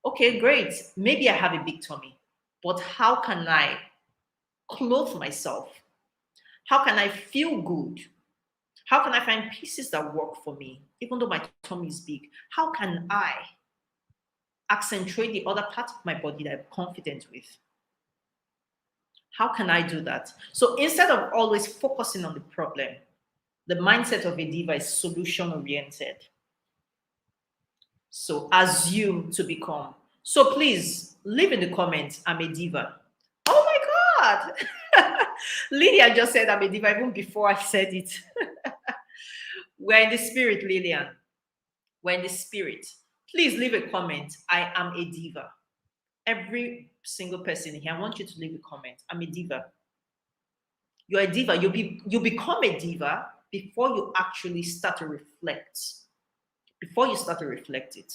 Okay, great. Maybe I have a big tummy, but how can I clothe myself? How can I feel good? How can I find pieces that work for me, even though my tummy is big? How can I accentuate the other part of my body that I'm confident with? How can I do that? So instead of always focusing on the problem, the mindset of a diva is solution oriented. So assume to become. So please leave in the comments, I'm a diva. Oh my God. Lydia just said I'm a diva even before I said it. We're in the spirit, Lillian. We're in the spirit. Please leave a comment. I am a diva. Every single person here, I want you to leave a comment. I'm a diva. You're a diva. You become a diva before you actually start to reflect. Before you start to reflect it.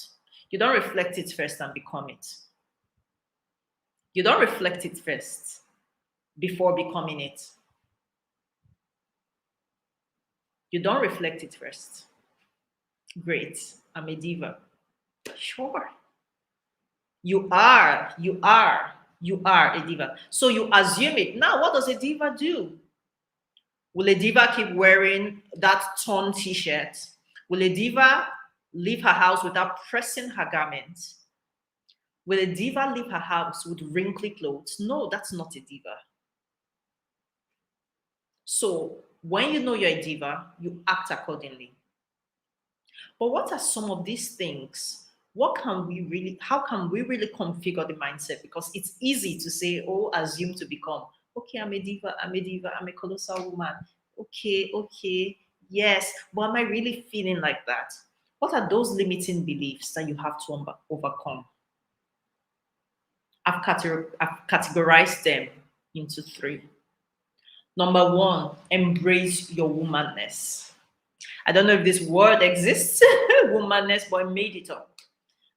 You don't reflect it first and become it. You don't reflect it first before becoming it. You don't reflect it first. Great. I'm a diva. Sure. You are a diva. So you assume it. Now, what does a diva do? Will a diva keep wearing that torn t-shirt? Will a diva leave her house without pressing her garment? Will a diva leave her house with wrinkly clothes? No, that's not a diva. So when you know you're a diva, you act accordingly. But what are some of these things? How can we really configure the mindset? Because it's easy to say, oh, assume to become. Okay, I'm a diva, I'm a colossal woman. Okay, yes, but am I really feeling like that? What are those limiting beliefs that you have to overcome? I've categorized them into three. Number one, embrace your womanness. I don't know if this word exists, womanness, but I made it up.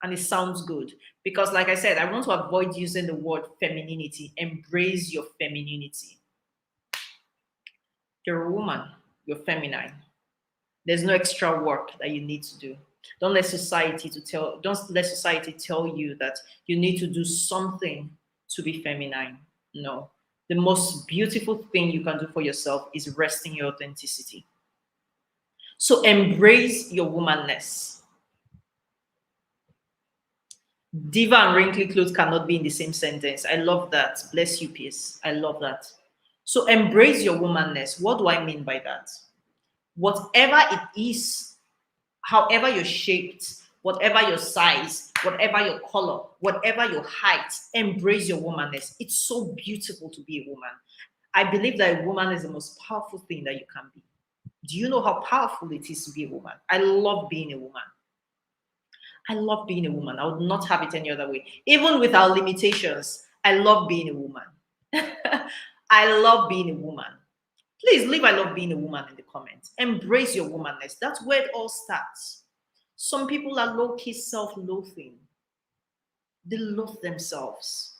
And it sounds good. Because, like I said, I want to avoid using the word femininity. Embrace your femininity. You're a woman, you're feminine. There's no extra work that you need to do. Don't let society tell you that you need to do something to be feminine. No. The most beautiful thing you can do for yourself is rest in your authenticity. So embrace your womanness. Diva and wrinkly clothes cannot be in the same sentence. I love that. Bless you, peace. I love that. So embrace your womanness. What do I mean by that? Whatever it is, however you're shaped, whatever your size, whatever your color, whatever your height, embrace your womanness. It's so beautiful to be a woman. I believe that a woman is the most powerful thing that you can be. Do you know how powerful it is to be a woman? I love being a woman. I love being a woman. I would not have it any other way. Even with our limitations, I love being a woman. I love being a woman. Please leave I love being a woman in the comments. Embrace your womanness. That's where it all starts. Some people are low-key self-loathing. They loathe themselves.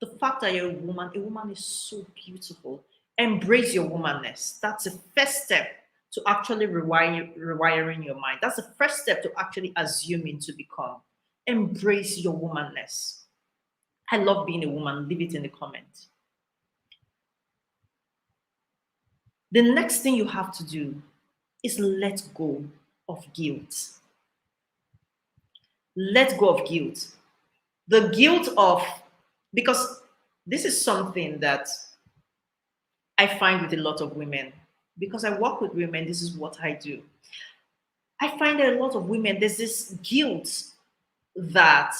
The fact that you're a woman is so beautiful. Embrace your womanness. That's the first step to actually rewiring your mind. That's the first step to actually assuming to become. Embrace your womanness. I love being a woman. Leave it in the comments. The next thing you have to do is let go of guilt. Let go of guilt. The guilt of, because this is something that I find with a lot of women. Because I work with women, this is what I do. I find that a lot of women, there's this guilt that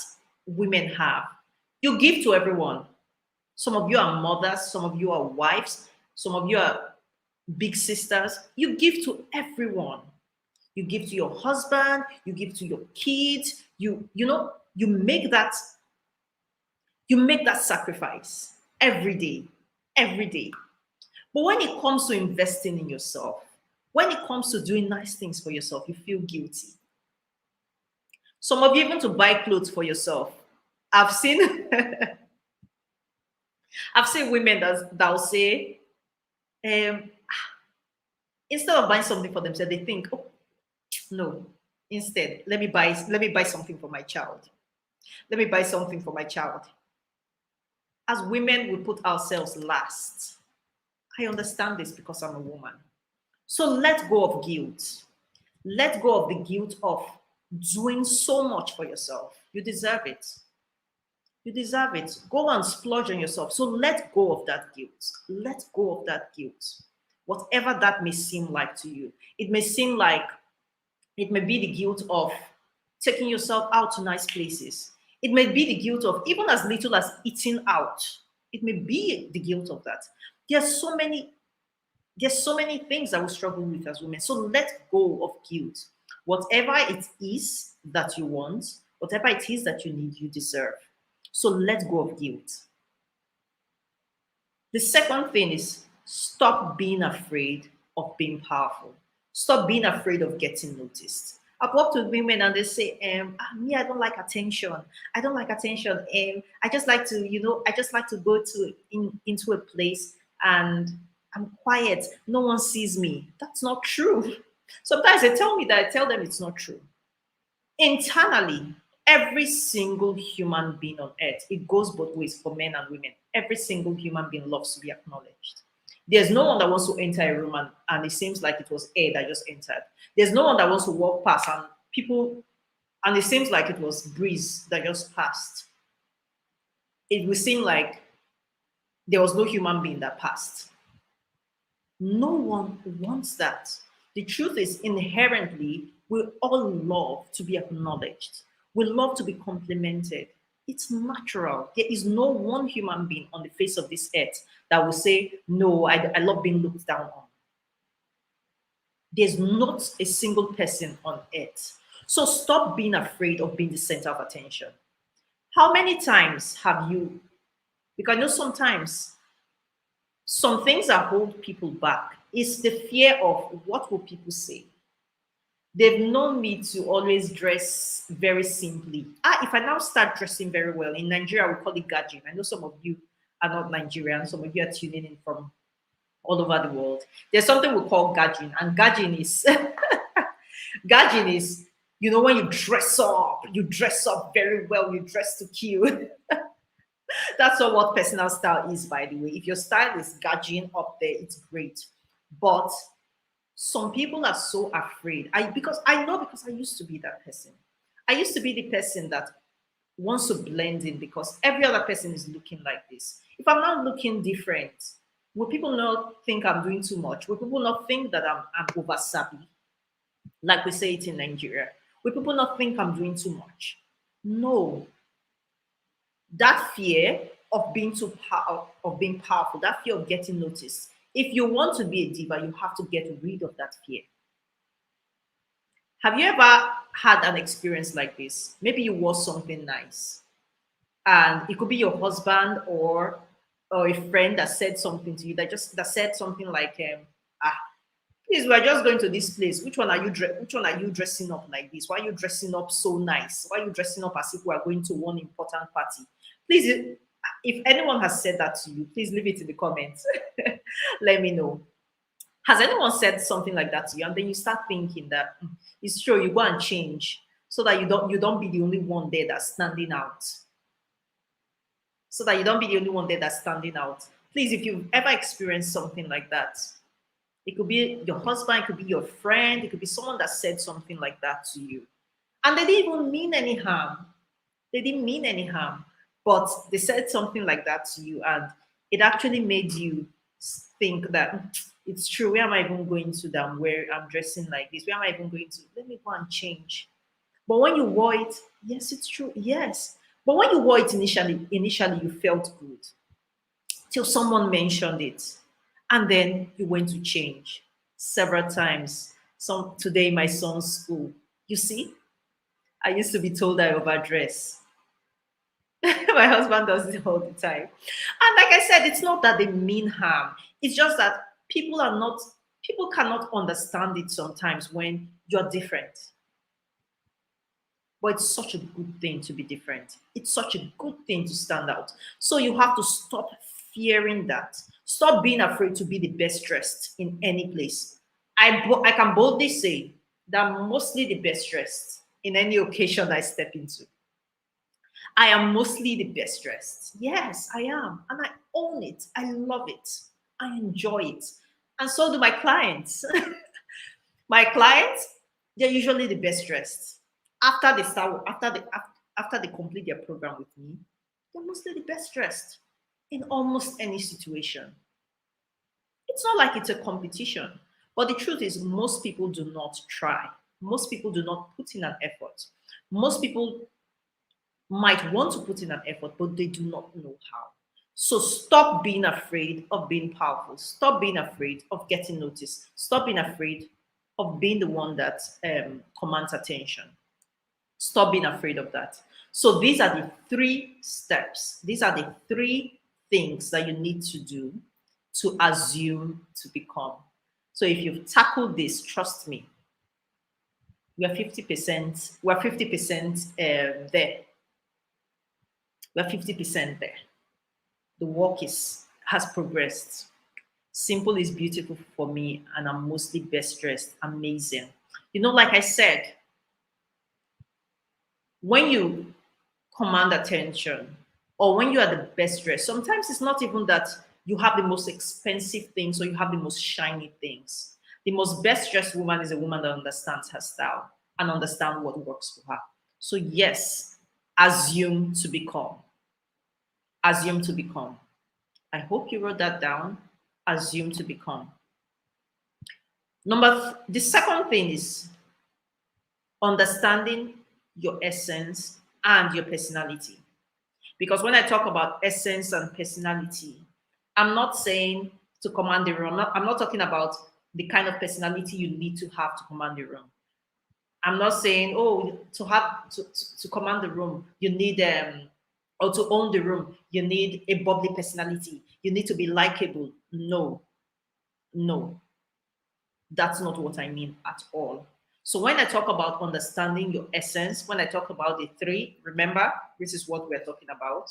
women have. You give to everyone. Some of you are mothers, some of you are wives, some of you are big sisters. You give to everyone. You give to your husband, you give to your kids, you make that sacrifice every day, every day. But when it comes to investing in yourself, when it comes to doing nice things for yourself, you feel guilty. Some of you even to buy clothes for yourself. I've seen I've seen women that'll say, um, instead of buying something for themselves, they think, oh no, instead, let me buy something for my child. Let me buy something for my child. As women, we put ourselves last. I understand this because I'm a woman. So let go of guilt. Let go of the guilt of doing so much for yourself. You deserve it. You deserve it. Go and splurge on yourself. So let go of that guilt. Let go of that guilt. Whatever that may seem like to you. It may seem like it may be the guilt of taking yourself out to nice places. It may be the guilt of even as little as eating out. It may be the guilt of that. There's so many there's so many things that we struggle with as women. So let go of guilt. Whatever it is that you want, whatever it is that you need, you deserve. So let go of guilt. The second thing is stop being afraid of being powerful. Stop being afraid of getting noticed. I've worked with women and they say, me, I don't like attention. I don't like attention. I just like to, I just like to go into a place and I'm quiet. No one sees me. That's not true. Sometimes they tell me that I tell them it's not true. Internally, every single human being on earth, it goes both ways for men and women. Every single human being loves to be acknowledged. There's no one that wants to enter a room and it seems like it was air that just entered. There's no one that wants to walk past and it seems like it was breeze that just passed. It would seem like there was no human being that passed. No one wants that. The truth is, inherently, we all love to be acknowledged. We love to be complimented. It's natural. There is no one human being on the face of this earth that will say, no, I love being looked down on. There's not a single person on earth. So stop being afraid of being the center of attention. How many times have you, because I know sometimes some things that hold people back is the fear of what will people say. They've known me to always dress very simply. If I now start dressing very well, in Nigeria, we call it gajin. I know some of you are not Nigerian, some of you are tuning in from all over the world. There's something we call gajin, and gajin is gajin is, when you dress up very well, you dress to kill. That's not what personal style is, by the way. If your style is gajin up there, it's great. But some people are so afraid. Because I used to be that person. I used to be the person that wants to blend in because every other person is looking like this. If I'm not looking different, will people not think I'm doing too much? Will people not think that I'm over savvy, like we say it in Nigeria? Will people not think I'm doing too much? No. That fear of being being powerful, that fear of getting noticed. If you want to be a diva, you have to get rid of that fear. Have you ever had an experience like this? Maybe you wore something nice, and it could be your husband or a friend that said something to you that said something like, please, we're just going to this place. Which one are you dressing up like this? Why are you dressing up so nice? Why are you dressing up as if we are going to one important party? Please, if anyone has said that to you, please leave it in the comments. Let me know. Has anyone said something like that to you? And then you start thinking that it's true, you go and change so that you don't be the only one there that's standing out. So that you don't be the only one there that's standing out. Please, if you've ever experienced something like that, it could be your husband, it could be your friend, it could be someone that said something like that to you. And they didn't even mean any harm. They didn't mean any harm. But they said something like that to you, and it actually made you think that it's true. Where am I even going to that? Where I'm dressing like this? Where am I even going to? Let me go and change. But when you wore it, yes, it's true. Yes. But when you wore it initially you felt good till someone mentioned it. And then you went to change several times. Some today, my son's school. You see, I used to be told I overdress. My husband does it all the time. And like I said, it's not that they mean harm. It's just that people cannot understand it sometimes when you're different. But it's such a good thing to be different. It's such a good thing to stand out. So you have to stop fearing that. Stop being afraid to be the best dressed in any place. I can boldly say that I'm mostly the best dressed in any occasion I step into. I am mostly the best dressed. Yes, I am. And I own it. I love it. I enjoy it. And so do my clients. My clients, they're usually the best dressed. After they complete their program with me, they're mostly the best dressed in almost any situation. It's not like it's a competition. But the truth is, most people do not try. Most people do not put in an effort. Most people might want to put in an effort, but they do not know how. So stop being afraid of being powerful. Stop being afraid of getting noticed. Stop being afraid of being the one that commands attention. Stop being afraid of that. So these are the three steps. These are the three things that you need to do to assume to become. So if you've tackled this, trust me, we are 50%, we're 50% there. We're 50% there. The work has progressed. Simple is beautiful for me, and I'm mostly best dressed. Amazing. You know, like I said, when you command attention or when you are the best dressed, sometimes it's not even that you have the most expensive things or you have the most shiny things. The most best dressed woman is a woman that understands her style and understands what works for her. So, yes, assume to become. Assume to become. I hope you wrote that down. Assume to become. The second thing is understanding your essence and your personality. Because when I talk about essence and personality, I'm not saying to command the room. I'm not talking about the kind of personality you need to have to command the room. I'm not saying, oh, to command the room, you need or to own the room, you need a bubbly personality. You need to be likable. No, no, that's not what I mean at all. So when I talk about understanding your essence, when I talk about the three, remember, this is what we're talking about.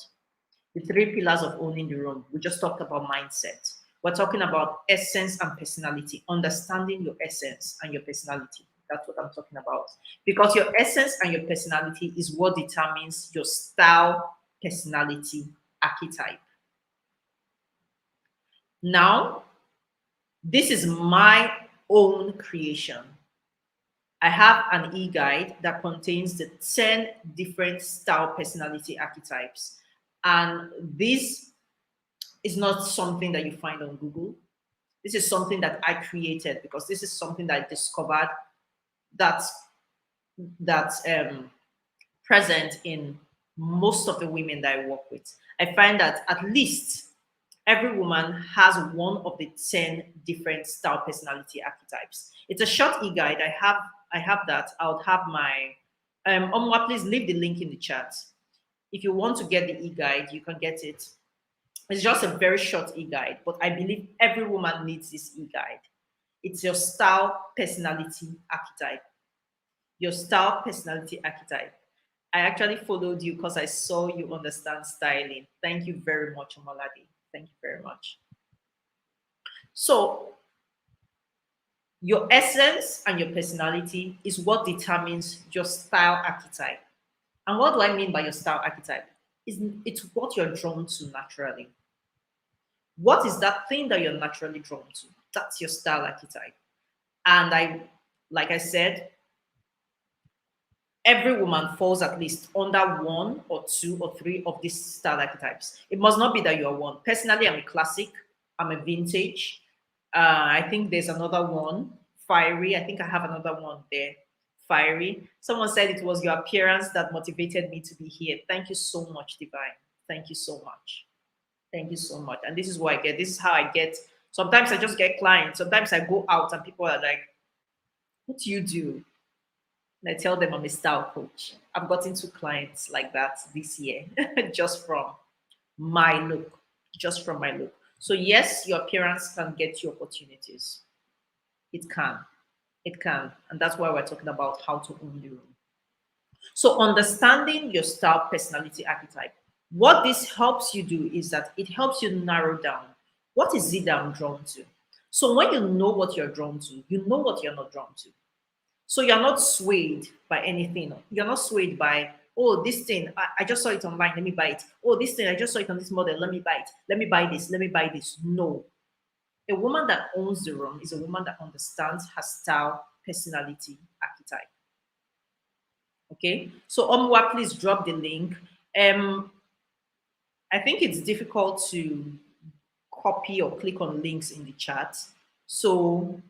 The three pillars of owning the room. We just talked about mindset. We're talking about essence and personality, understanding your essence and your personality. That's what I'm talking about. Because your essence and your personality is what determines your style, personality, archetype. Now, this is my own creation. I have an e-guide that contains the 10 different style personality archetypes. And this is not something that you find on Google. This is something that I created because this is something that I discovered that's present in most of the women that I work with. I find that at least every woman has one of the 10 different style personality archetypes. It's a short e-guide. I have that. I would have my Omwa, please leave the link in the chat. If you want to get the e-guide, you can get it. It's just a very short e-guide, but I believe every woman needs this e-guide. It's your style personality archetype. Your style personality archetype. I actually followed you because I saw you understand styling. Thank you very much, Omolade. Thank you very much. So, your essence and your personality is what determines your style archetype. And what do I mean by your style archetype? It's what you're drawn to naturally. What is that thing that you're naturally drawn to? That's your style archetype. And like I said, every woman falls at least under one or two or three of these style archetypes. It must not be that you're one. Personally, I'm a classic. I'm a vintage. I think there's another one, fiery. I think I have another one there, fiery. Someone said it was your appearance that motivated me to be here. Thank you so much, Divine. Thank you so much. Thank you so much. And this is what I get. This is how I get Sometimes I just get clients. Sometimes I go out and people are like, what do you do? And I tell them I'm a style coach. I've gotten two clients like that this year just from my look. Just from my look. So, yes, your appearance can get you opportunities. It can. It can. And that's why we're talking about how to own the room. So, understanding your style personality archetype. What this helps you do is that it helps you narrow down what is it that I'm drawn to. So, when you know what you're drawn to, you know what you're not drawn to. So you're not swayed by anything. You're not swayed by, oh, this thing, I just saw it online, let me buy it. Oh, this thing, I just saw it on this model, let me buy it. Let me buy this, let me buy this. No. A woman that owns the room is a woman that understands her style, personality, archetype. Okay. So Omwa, please drop the link. Um, I think it's difficult to copy or click on links in the chat. So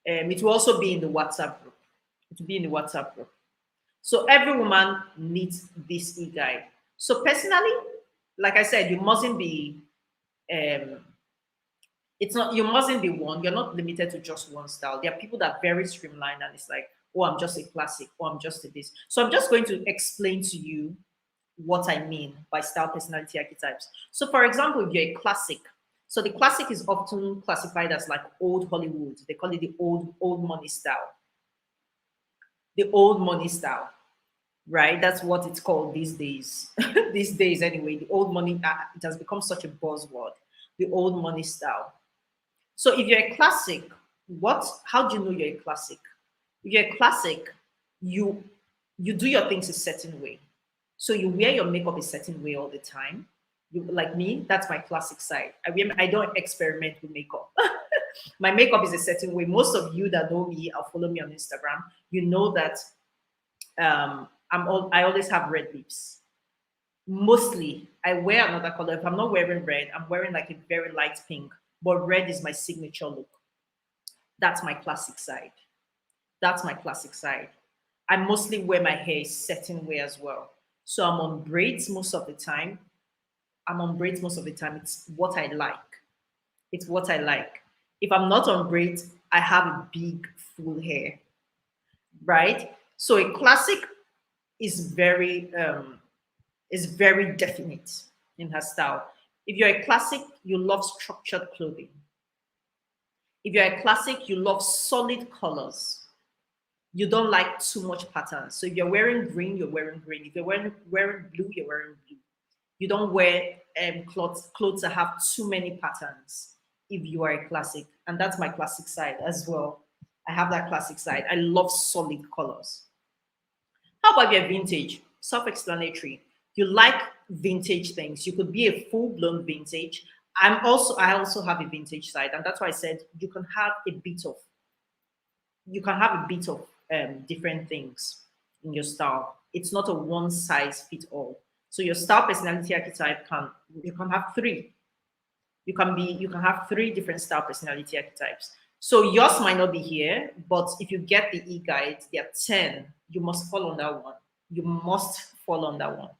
it will also be in the WhatsApp group. It will be in the WhatsApp group. So every woman needs this e-guide. So personally, like I said, you mustn't be um it's not you mustn't be one. You're not limited to just one style. There are people that are very streamlined and it's like, oh, I'm just a classic, or I'm just a this. So I'm just going to explain to you what I mean by style personality archetypes. So for example, if you're a classic, so the classic is often classified as like old Hollywood. They call it the old money style. The old money style, right? That's what it's called these days. These days, anyway, the old money, it has become such a buzzword. The old money style. So if you're a classic, how do you know you're a classic? If you're a classic, you you do your things a certain way. So you wear your makeup a certain way all the time. You like me, that's my classic side. I don't experiment with makeup. My makeup is a certain way. Most of you that know me or follow me on Instagram, you know that I always have red lips. Mostly, I wear another color. If I'm not wearing red, I'm wearing like a very light pink. But red is my signature look. That's my classic side. That's my classic side. I mostly wear my hair a certain way as well. So I'm on braids most of the time. I'm on braids most of the time. It's what I like. It's what I like. If I'm not on braids, I have a big full hair, right? So a classic is very definite in her style. If you're a classic, you love structured clothing. If you're a classic, you love solid colors. You don't like too much patterns. So if you're wearing green, you're wearing green. If you're wearing blue, you're wearing blue. You don't wear clothes that have too many patterns if you are a classic. And that's my classic side as well. I have that classic side. I love solid colors. How about your vintage? Self-explanatory. You like vintage things. You could be a full-blown vintage. I also have a vintage side, and that's why I said you can have a bit of different things in your style. It's not a one size fit all. So your style personality archetype you can have three. You can have three different style personality archetypes. So yours might not be here, but if you get the e-guide, there are 10. You must fall on that one. You must fall on that one.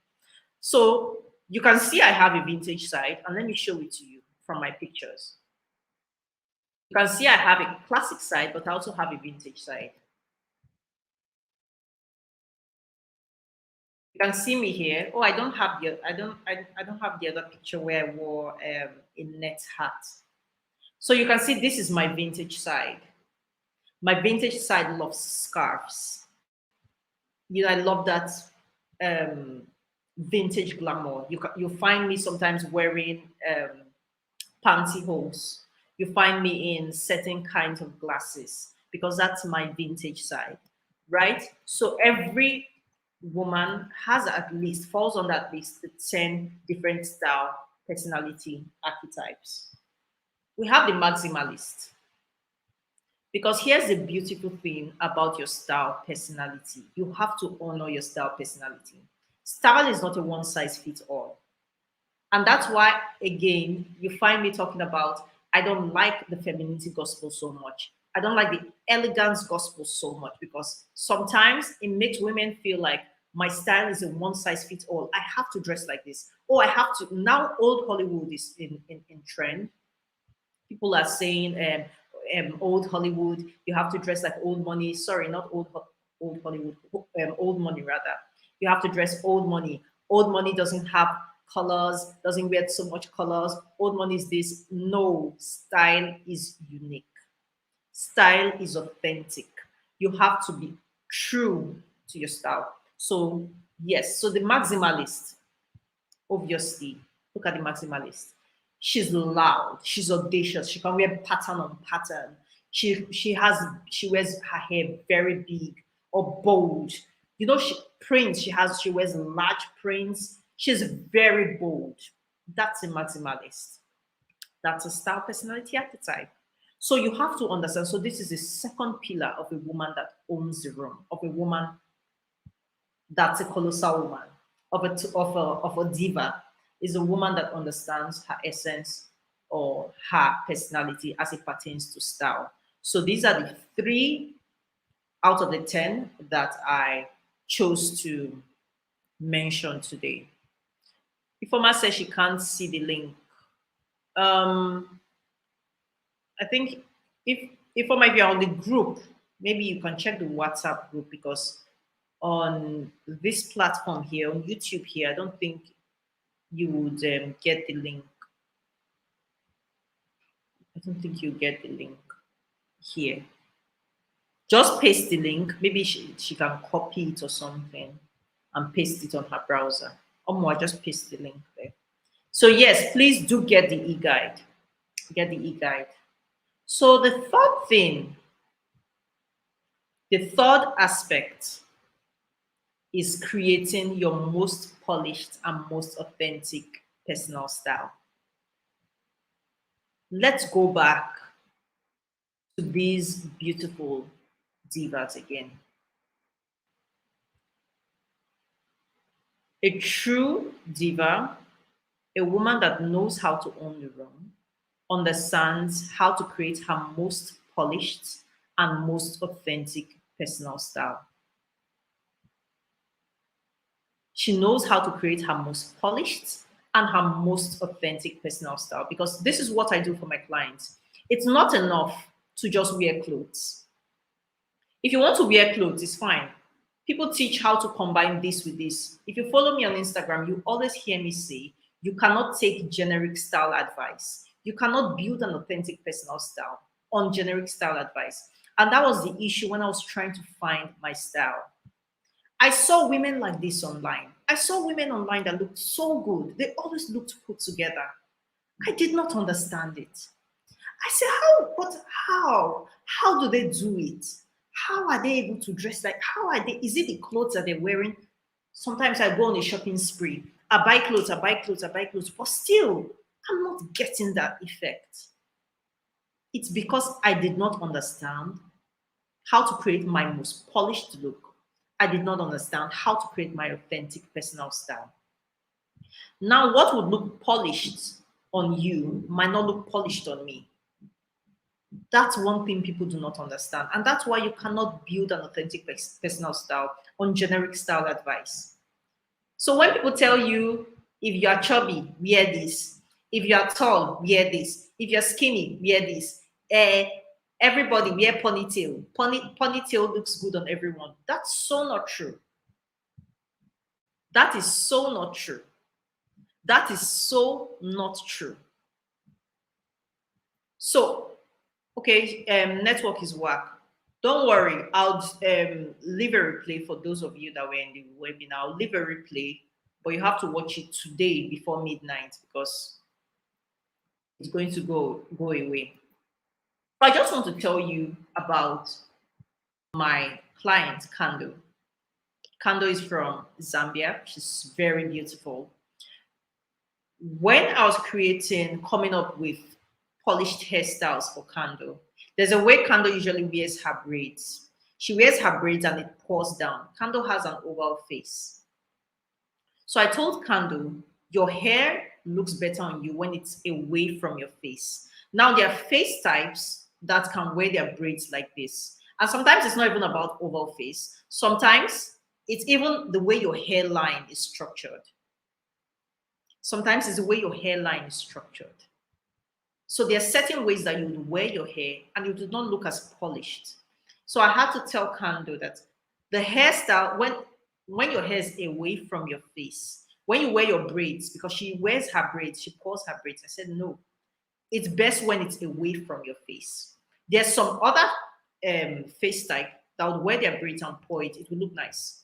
So you can see I have a vintage side, and let me show it to you from my pictures. You can see I have a classic side, but I also have a vintage side. You can see me here. Oh, I don't have the other picture where I wore a net hat. So you can see this is my vintage side. My vintage side loves scarves. I love that um, vintage glamour. You find me sometimes wearing pantyhose. You find me in certain kinds of glasses because that's my vintage side, right? So every woman has at least falls on that list the 10 different style personality archetypes. We have the maximalist. Because here's the beautiful thing about your style personality. You have to honor your style personality. Style is not a one size fits all. And that's why, again, you find me talking about I don't like the femininity gospel so much. I don't like the elegance gospel so much because sometimes it makes women feel like my style is a one size fits all. I have to dress like this. Oh, I have to. Now, old Hollywood is in trend. People are saying old Hollywood, you have to dress like old money. Sorry, not old Hollywood, old money rather. You have to dress old money. Old money doesn't have colors, doesn't wear so much colors. Old money is this. No, style is unique. Style is authentic. You have to be true to your style. So yes, so the maximalist, obviously, look at the maximalist. She's loud, she's audacious, she can wear pattern on pattern. She wears her hair very big or bold. You know, she wears large prints. She's very bold. That's a maximalist. That's a style personality archetype. So you have to understand. So this is the second pillar of a woman that owns the room, of a woman that's a colossal woman, of a diva, is a woman that understands her essence or her personality as it pertains to style. So these are the three out of the 10 that I chose to mention today. Ifoma says she can't see the link. Um, I think if or maybe on the group, maybe you can check the WhatsApp group because on this platform here, on YouTube here, I don't think you would get the link. I don't think you get the link here. Just paste the link. Maybe she can copy it or something and paste it on her browser. Or more, just paste the link there. So yes, please do get the e-guide. Get the e-guide. So the third thing, the third aspect is creating your most polished and most authentic personal style. Let's go back to these beautiful divas again. A true diva, a woman that knows how to own the room, understands how to create her most polished and most authentic personal style. She knows how to create her most polished and her most authentic personal style because this is what I do for my clients. It's not enough to just wear clothes. If you want to wear clothes, it's fine. People teach how to combine this with this. If you follow me on Instagram, you always hear me say you cannot take generic style advice. You cannot build an authentic personal style on generic style advice. And that was the issue when I was trying to find my style. I saw women like this online. I saw women online that looked so good. They always looked put together. I did not understand it. I said, how? But how? How do they do it? How are they able to dress like? How are they? Is it the clothes that they're wearing? Sometimes I go on a shopping spree. I buy clothes, I buy clothes, I buy clothes, but still, I'm not getting that effect. It's because I did not understand how to create my most polished look. I did not understand how to create my authentic personal style. Now, what would look polished on you might not look polished on me. That's one thing people do not understand. And that's why you cannot build an authentic personal style on generic style advice. So when people tell you, if you are chubby, wear this. If you are tall, wear this. If you're skinny, wear this. Everybody wear ponytail. Ponytail looks good on everyone. That's so not true. That is so not true. That is so not true. So, okay, network is whack. Don't worry, I'll leave a replay for those of you that were in the webinar. I'll leave a replay, but you have to watch it today before midnight because it's going to go away. I just want to tell you about my client, Kando. Kando is from Zambia. She's very beautiful. When I was coming up with polished hairstyles for Kando, there's a way Kando usually wears her braids. She wears her braids and it pours down. Kando has an oval face. So I told Kando, your hair looks better on you when it's away from your face. Now there are face types that can wear their braids like this. And sometimes it's not even about oval face. Sometimes it's even the way your hairline is structured. Sometimes it's the way your hairline is structured. So there are certain ways that you would wear your hair and it would not look as polished. So I had to tell Kando that the hairstyle, when your hair is away from your face, when you wear your braids, because she wears her braids, she pulls her braids. I said, no, it's best when it's away from your face. There's some other face type that would wear their braids and pull it. It will look nice.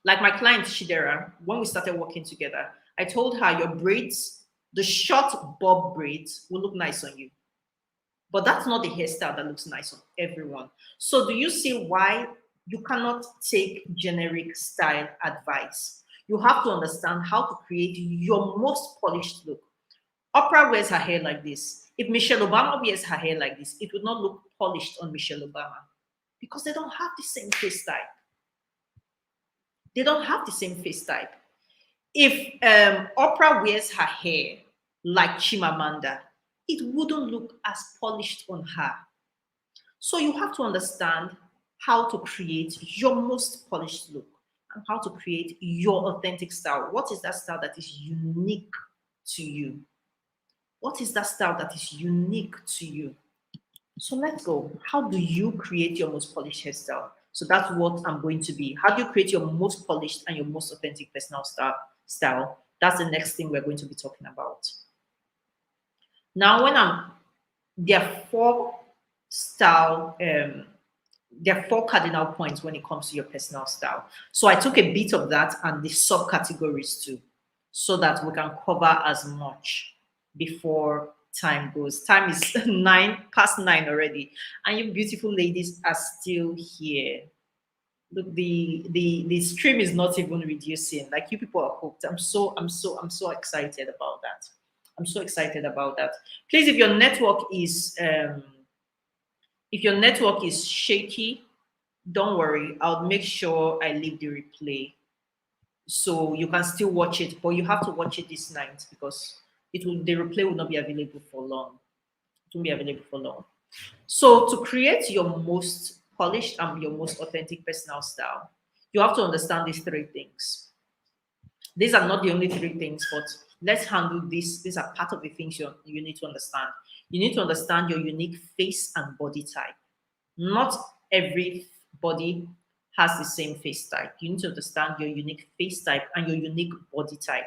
Like my client Shidera, when we started working together, I told her your braids, the short bob braids, will look nice on you. But that's not the hairstyle that looks nice on everyone. So do you see why you cannot take generic style advice? You have to understand how to create your most polished look. Oprah wears her hair like this. If Michelle Obama wears her hair like this, it would not look polished on Michelle Obama because they don't have the same face type. They don't have the same face type. If Oprah wears her hair like Chimamanda, it wouldn't look as polished on her. So you have to understand how to create your most polished look and how to create your authentic style. What is that style that is unique to you? What is that style that is unique to you? So let's go. How do you create your most polished hairstyle? So that's what I'm going to be. How do you create your most polished and your most authentic personal style? That's the next thing we're going to be talking about. Now, there are four style, there are four cardinal points when it comes to your personal style. So I took a bit of that and the subcategories too, so that we can cover as much before time goes. Time is past 9 already, and you beautiful ladies are still here. Look, the stream is not even reducing. Like, you people are hooked. I'm so excited about that. I'm so excited about that. Please, if your network is shaky, don't worry. I'll make sure I leave the replay so you can still watch it, but you have to watch it this night because the replay will not be available for long. It won't be available for long. So to create your most polished and your most authentic personal style, you have to understand these three things. These are not the only three things, but let's handle this. These are part of the things you need to understand. You need to understand your unique face and body type. Not everybody has the same face type. You need to understand your unique face type and your unique body type.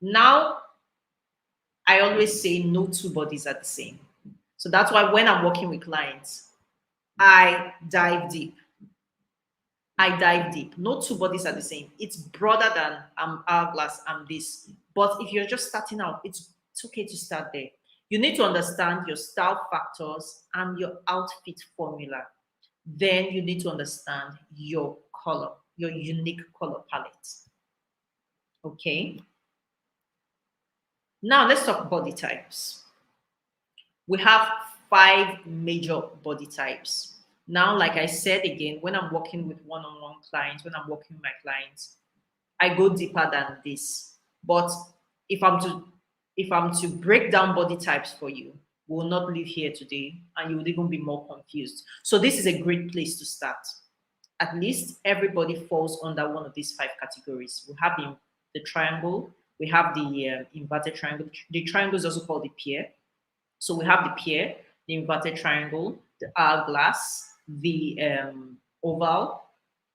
Now, I always say no two bodies are the same. So that's why when I'm working with clients, I dive deep. No two bodies are the same. It's broader than I'm hourglass, I'm this. But if you're just starting out, it's okay to start there. You need to understand your style factors and your outfit formula. Then you need to understand your color, your unique color palette. Okay. Now let's talk body types. We have 5 major body types. Now, like I said again, when I'm working with one-on-one clients, when I'm working with my clients, I go deeper than this. But if I'm to break down body types for you, we will not live here today and you would even be more confused. So this is a great place to start. At least everybody falls under one of these 5 categories. We have the triangle, we have the inverted triangle. The triangle is also called the pear. So we have the pear, the inverted triangle, the hourglass, the oval,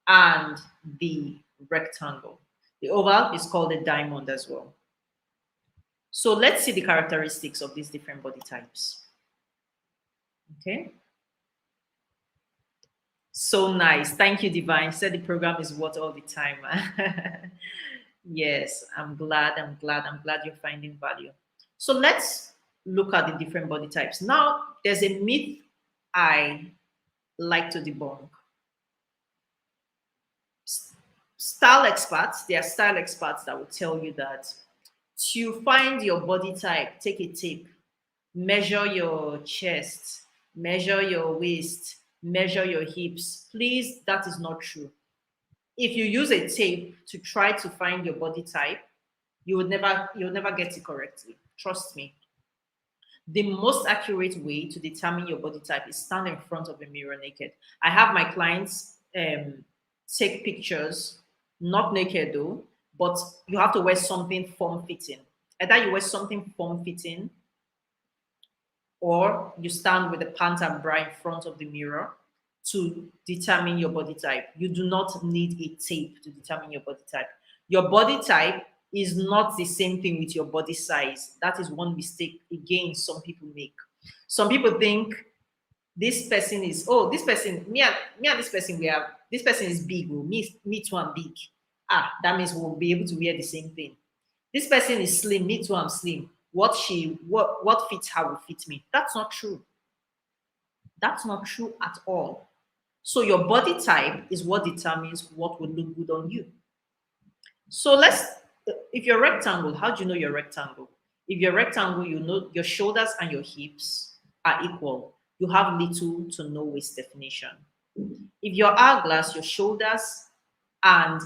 and the rectangle. The oval is called a diamond as well. So let's see the characteristics of these different body types. Okay. So nice. Thank you, Divine. Said the program is what all the time. Yes, I'm glad you're finding value. So let's look at the different body types. Now, there's a myth I like to debunk. Style experts, there are style experts that will tell you that to find your body type, take a tape, measure your chest, measure your waist, measure your hips. Please, that is not true. If you use a tape to try to find your body type, you'll never get it correctly. Trust me. The most accurate way to determine your body type is stand in front of a mirror naked. I have my clients take pictures, not naked though, but you have to wear something form fitting. Either you wear something form fitting or you stand with the pant and bra in front of the mirror to determine your body type. You do not need a tape to determine your body type. Your body type is not the same thing with your body size. That is one mistake, again, some people make. Some people think this person is, oh, this person, me and this person, this person is big, oh, me too, I'm big. Ah, that means we'll be able to wear the same thing. This person is slim, me too, I'm slim. What fits her will fit me. That's not true. That's not true at all. So your body type is what determines what would look good on you. So if you're rectangle, how do you know you're rectangle? If you're rectangle, you know your shoulders and your hips are equal. You have little to no waist definition. If you're hourglass, your shoulders are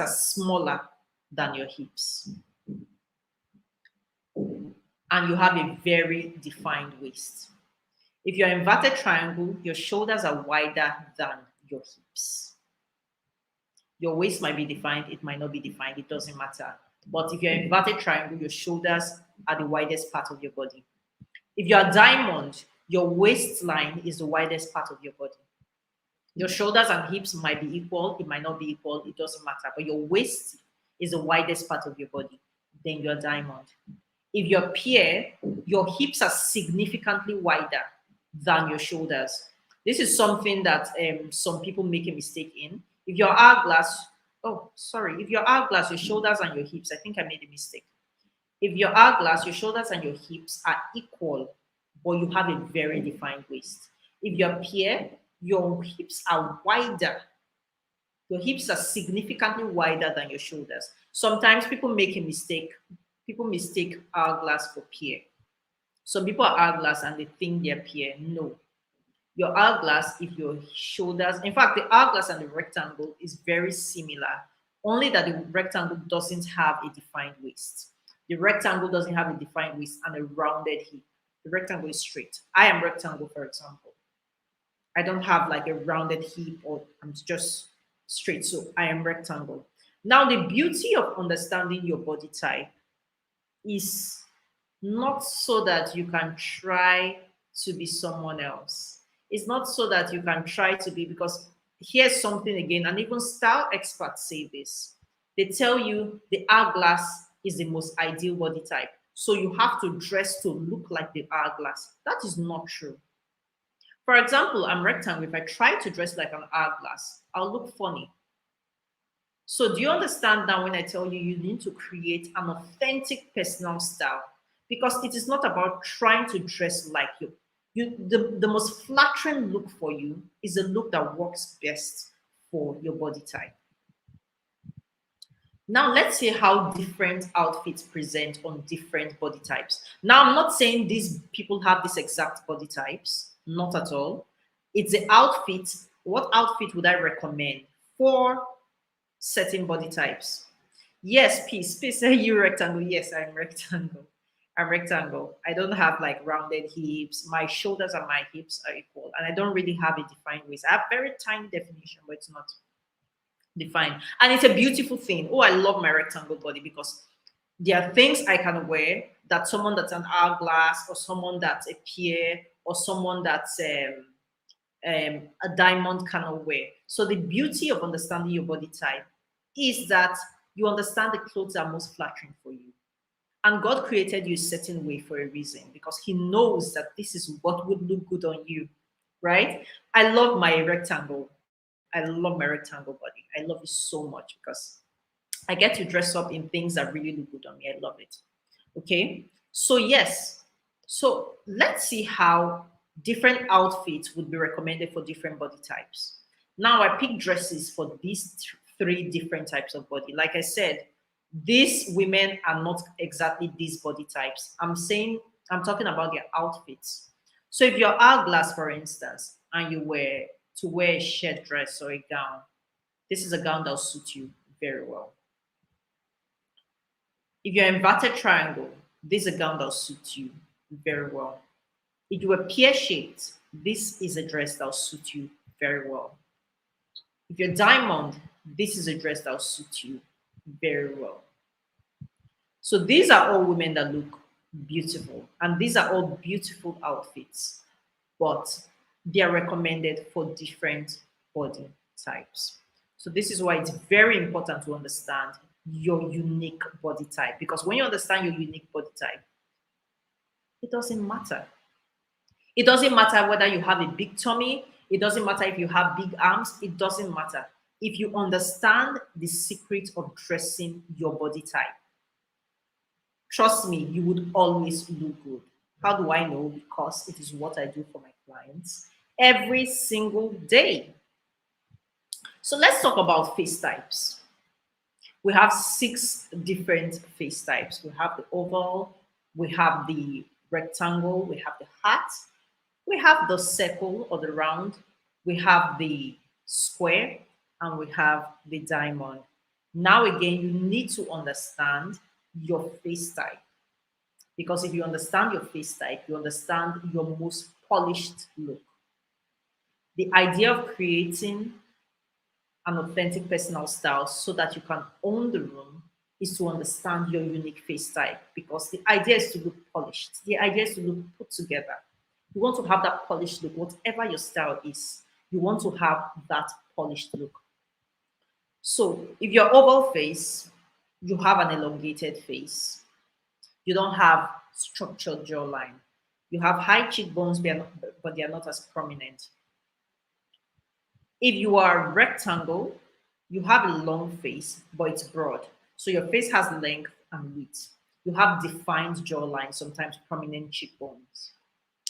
smaller than your hips, and you have a very defined waist. If you're inverted triangle, your shoulders are wider than your hips. Your waist might be defined, it might not be defined, it doesn't matter. But if you're inverted triangle, your shoulders are the widest part of your body. If you're a diamond, your waistline is the widest part of your body. Your shoulders and hips might be equal, it might not be equal, it doesn't matter. But your waist is the widest part of your body. Then you're a diamond. If you're pear, your hips are significantly wider than your shoulders. This is something that some people make a mistake in. If you're hourglass, if you're hourglass, your shoulders and your hips, I think I made a mistake. If you're hourglass, your shoulders and your hips are equal, but you have a very defined waist. If you're pear, your hips are wider. Your hips are significantly wider than your shoulders. Sometimes people make a mistake. People mistake hourglass for pear. Some people are hourglass and they think they're pear. No. Your hourglass, if your shoulders, in fact, the hourglass and the rectangle is very similar, only that the rectangle doesn't have a defined waist. The rectangle doesn't have a defined waist and a rounded hip. The rectangle is straight. I am rectangle, for example. I don't have like a rounded hip, or I'm just straight. So I am rectangle. Now, the beauty of understanding your body type is not so that you can try to be someone else. It's not so that you can try to be, because here's something again, and even style experts say this. They tell you the hourglass is the most ideal body type. So you have to dress to look like the hourglass. That is not true. For example, I'm rectangle. If I try to dress like an hourglass, I'll look funny. So do you understand now when I tell you you need to create an authentic personal style? Because it is not about trying to dress like you. The most flattering look for you is a look that works best for your body type. Now let's see how different outfits present on different body types. Now I'm not saying these people have these exact body types, not at all. It's the outfit. What outfit would I recommend for certain body types? Yes, peace. Peace, say you rectangle. Yes, I'm rectangle. I'm rectangle. I don't have like rounded hips. My shoulders and my hips are equal. And I don't really have a defined waist. I have very tiny definition, but it's not defined. And it's a beautiful thing. Oh, I love my rectangle body because there are things I can wear that someone that's an hourglass or someone that's a pear or someone that's a diamond cannot wear. So the beauty of understanding your body type is that you understand the clothes that are most flattering for you. And God created you a certain way for a reason, because He knows that this is what would look good on you, right? I love my rectangle. I love my rectangle body. I love it so much because I get to dress up in things that really look good on me. I love it. Okay. So, yes. So, let's see how different outfits would be recommended for different body types. Now, I pick dresses for these three different types of body. Like I said, these women are not exactly these body types. I'm talking about their outfits. So if you're hourglass, for instance, and you wear a shirt dress or a gown, this is a gown that'll suit you very well. If you're inverted triangle, this is a gown that'll suit you very well. If you were pear shaped, this is a dress that'll suit you very well. If you're diamond, this is a dress that'll suit you very well. So these are all women that look beautiful. And these are all beautiful outfits, but they are recommended for different body types. So this is why it's very important to understand your unique body type, because when you understand your unique body type, it doesn't matter. It doesn't matter whether you have a big tummy, it doesn't matter if you have big arms, it doesn't matter. If you understand the secret of dressing your body type, trust me, you would always look good. How do I know? Because it is what I do for my clients every single day. So let's talk about face types. We have six different face types. We have the oval, we have the rectangle, we have the heart, we have the circle or the round, we have the square, and we have the diamond. Now, again, you need to understand your face type, because if you understand your face type, you understand your most polished look. The idea of creating an authentic personal style so that you can own the room is to understand your unique face type, because the idea is to look polished. The idea is to look put together. You want to have that polished look, whatever your style is. You want to have that polished look. So if you're oval face, you have an elongated face. You don't have structured jawline. You have high cheekbones, but they are not as prominent. If you are rectangle, you have a long face, but it's broad. So your face has length and width. You have defined jawline, sometimes prominent cheekbones.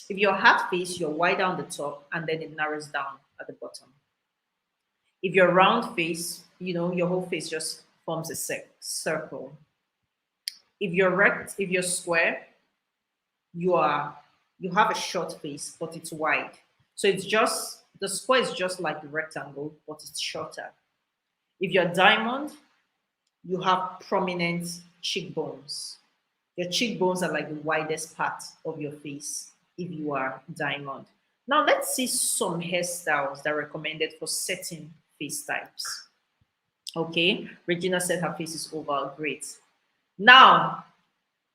If you're heart face, you're wide on the top and then it narrows down at the bottom. If you're round face, your whole face just forms a circle. If you're square, you have a short face, but it's wide. So it's just the square is just like the rectangle, but it's shorter. If you're diamond, you have prominent cheekbones. Your cheekbones are like the widest part of your face if you are diamond. Now let's see some hairstyles that are recommended for certain face types. Okay, Regina said her face is oval. Great. Now,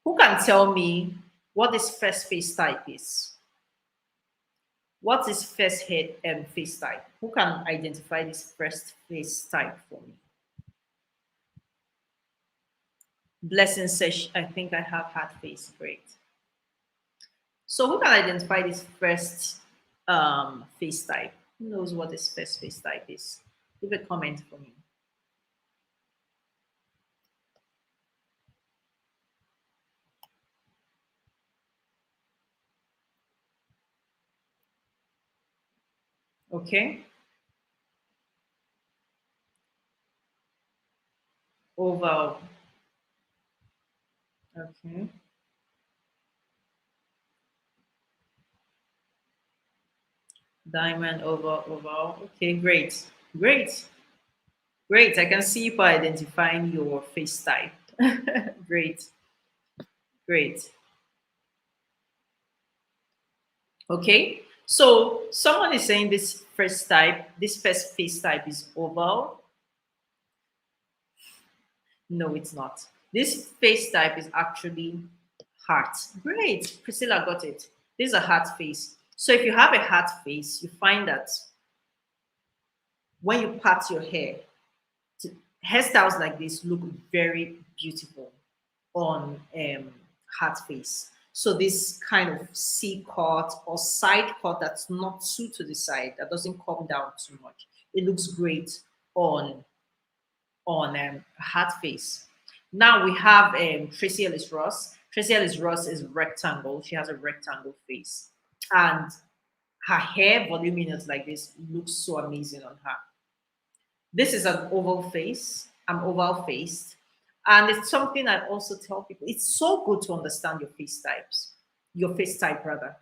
who can tell me what this first face type is? What is first head and face type? Who can identify this first face type for me? Blessing says, I think I have heart face. Great. So who can identify this first face type? Who knows what this first face type is? Leave a comment for me. Okay. Oval. Okay. Diamond, oval, oval. Okay, great. Great. Great. I can see you identifying your face type. Great. Great. Okay. So someone is saying this first face type is oval. No, it's not. This face type is actually heart. Great. Priscilla got it. This is a heart face. So if you have a heart face, you find that when you part your hair, hairstyles like this look very beautiful on heart face. So this kind of C cut or side cut that's not too to the side, that doesn't come down too much. It looks great on heart face. Now we have Tracy Ellis Ross. Tracy Ellis Ross is rectangle. She has a rectangle face, and her hair voluminous like this looks so amazing on her. This is an oval face. I'm oval faced. And it's something I also tell people. It's so good to understand your face types, your face type rather.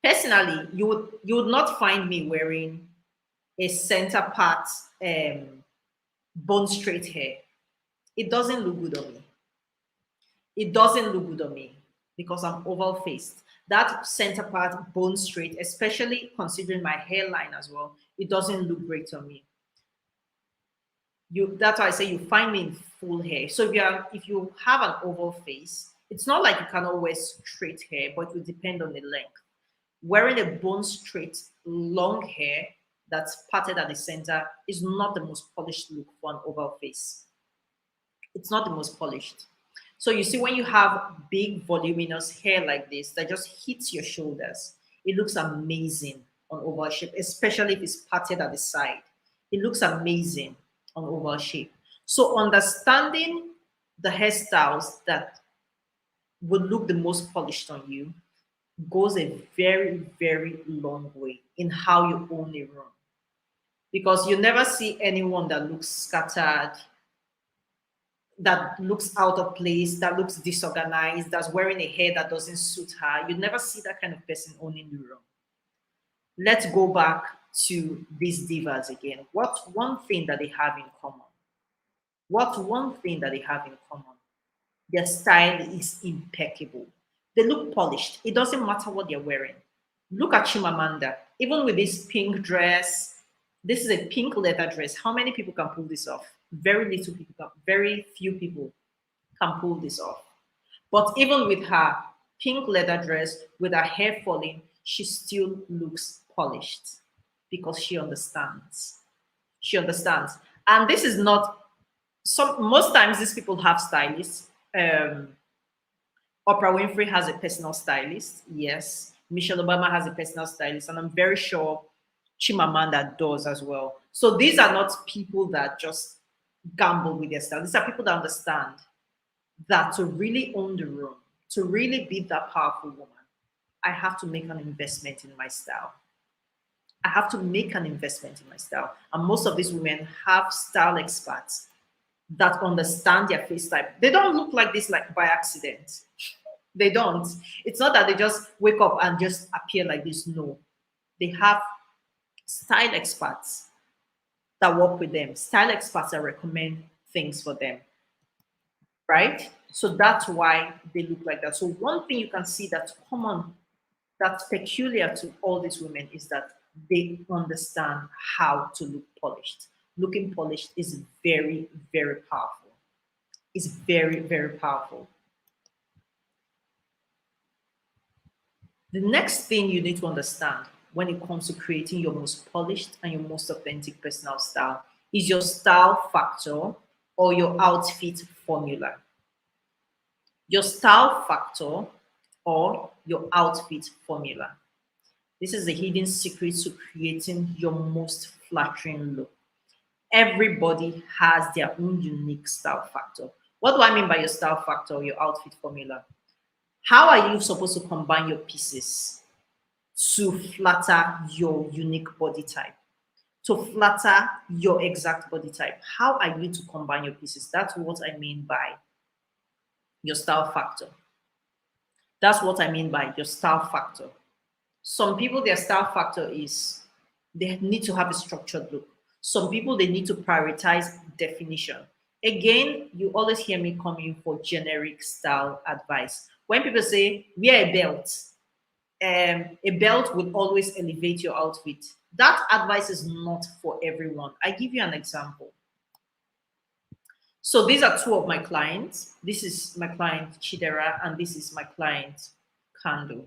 Personally, you would not find me wearing a center part bone straight hair. It doesn't look good on me. It doesn't look good on me because I'm oval faced. That center part bone straight, especially considering my hairline as well, it doesn't look great on me. That's why I say you find me in full hair. So if you have an oval face, It's not like you cannot wear straight hair, but it will depend on the length. Wearing a bone straight, long hair that's parted at the center is not the most polished look for an oval face. It's not the most polished. So you see, when you have big, voluminous hair like this that just hits your shoulders, it looks amazing on oval shape, especially if it's parted at the side. It looks amazing on oval shape. So understanding the hairstyles that would look the most polished on you goes a very, very long way in how you own a room. Because you never see anyone that looks scattered, that looks out of place, that looks disorganized, that's wearing a hair that doesn't suit her. You never see that kind of person owning the room. Let's go back to these divas again. What's one thing that they have in common? What's one thing that they have in common? Their style is impeccable. They look polished. It doesn't matter what they're wearing. Look at Chimamanda. Even with this pink dress, this is a pink leather dress. How many people can pull this off? Very little people can, very few people can pull this off. But even with her pink leather dress, with her hair falling, she still looks polished because she understands. She understands. And this is not some most times these people have stylists. Oprah Winfrey has a personal stylist. Yes. Michelle Obama has a personal stylist. And I'm very sure Chimamanda does as well. So these are not people that just gamble with their style. These are people that understand that to really own the room, to really be that powerful woman, I have to make an investment in my style. I have to make an investment in my style. And most of these women have style experts that understand their face type. They don't look like this like by accident. They don't. It's not that they just wake up and just appear like this. No. They have style experts that work with them, style experts that recommend things for them, right? So that's why they look like that. So one thing you can see that's common, that's peculiar to all these women is that they understand how to look polished. Looking polished is very, very powerful. It's very, very powerful. The next thing you need to understand when it comes to creating your most polished and your most authentic personal style is your style factor or your outfit formula. Your style factor or your outfit formula. This is the hidden secret to creating your most flattering look. Everybody has their own unique style factor. What do I mean by your style factor or your outfit formula? How are you supposed to combine your pieces to flatter your unique body type, to flatter your exact body type? How are you to combine your pieces? That's what I mean by your style factor. That's what I mean by your style factor. Some people, their style factor is they need to have a structured look. Some people, they need to prioritize definition. Again, you always hear me coming for generic style advice. When people say, wear a belt will always elevate your outfit. That advice is not for everyone. I give you an example. So these are two of my clients. This is my client Chidera, and this is my client Kando.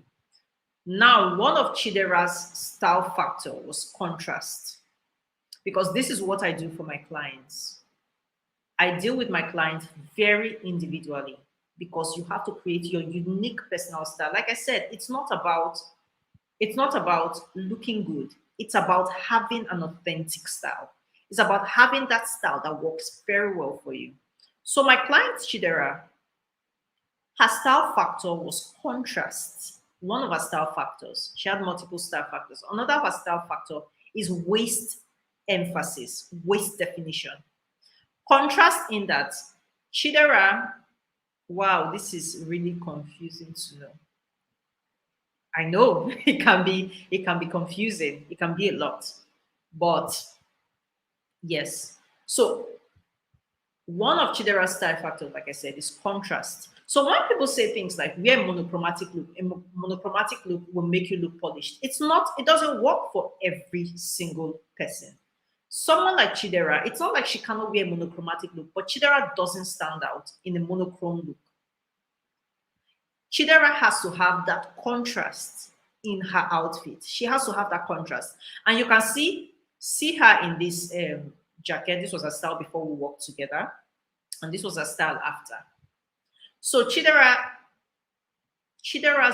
Now, one of Chidera's style factor was contrast, because this is what I do for my clients. I deal with my clients very individually because you have to create your unique personal style. Like I said, it's not about looking good. It's about having an authentic style. It's about having that style that works very well for you. So my client Chidera, her style factor was contrast. One of her style factors. She had multiple style factors. Another of her style factor is waist emphasis, waist definition. Contrast in that Chidera, wow, this is really confusing to know. I know it can be confusing. It can be a lot. But yes. So one of Chidera's style factors, like I said, is contrast. So when people say things like wear monochromatic look, a monochromatic look will make you look polished. It's not, it doesn't work for every single person. Someone like Chidera, it's not like she cannot wear a monochromatic look, but Chidera doesn't stand out in a monochrome look. Chidera has to have that contrast in her outfit. She has to have that contrast. And you can see her in this jacket. This was her style before we worked together. And this was her style after. So Chidera's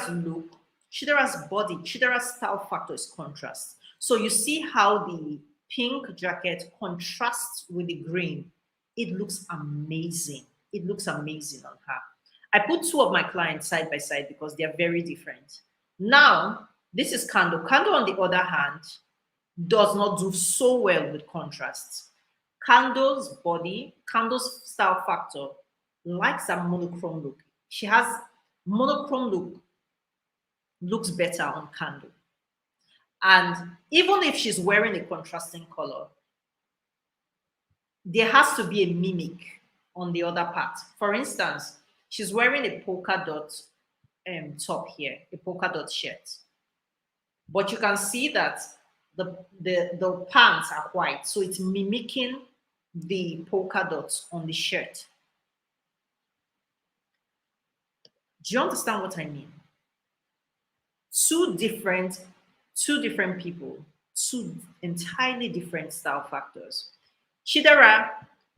look, Chidera's body, Chidera's style factor is contrast. So you see how the pink jacket contrasts with the green. It looks amazing. It looks amazing on her. I put two of my clients side by side because they are very different. Now, this is Kando. Kando, on the other hand, does not do so well with contrast. Kando's body, Kando's style factor likes a monochrome look. She has monochrome look, looks better on Kando. And even if she's wearing a contrasting color, there has to be a mimic on the other part. For instance, she's wearing a polka dot top here, a polka dot shirt. But you can see that the pants are white, so it's mimicking the polka dots on the shirt. Do you understand what I mean? Two different people, two entirely different style factors. Chidera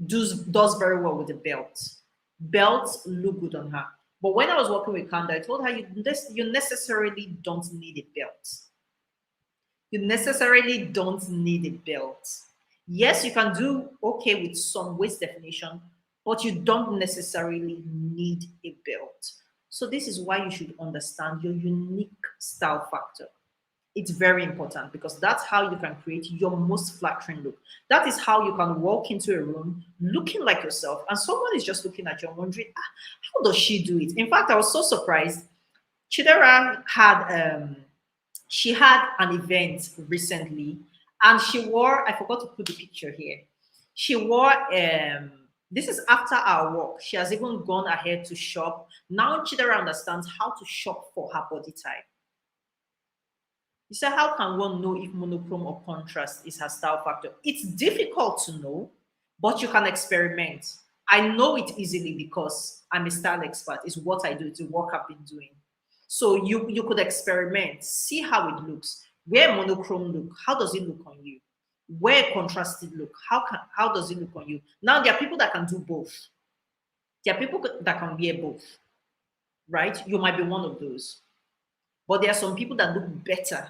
does very well with the belt. Belts look good on her. But when I was working with Kanda, I told her you necessarily don't need a belt. You necessarily don't need a belt. Yes, you can do okay with some waist definition, but you don't necessarily need a belt. So this is why you should understand your unique style factor. It's very important because that's how you can create your most flattering look. That is how you can walk into a room looking like yourself and someone is just looking at you and wondering, how does she do it? In fact, I was so surprised. Chidera she had an event recently and she wore, I forgot to put the picture here. She wore, this is after our work. She has even gone ahead to shop. Now Chidera understands how to shop for her body type. You say, how can one know if monochrome or contrast is her style factor? It's difficult to know, but you can experiment. I know it easily because I'm a style expert. It's what I do. It's the work I've been doing. So you could experiment, see how it looks. Where monochrome look, how does it look on you? Where contrasted look, how does it look on you? Now there are people that can do both. There are people that can wear both, right? You might be one of those. But there are some people that look better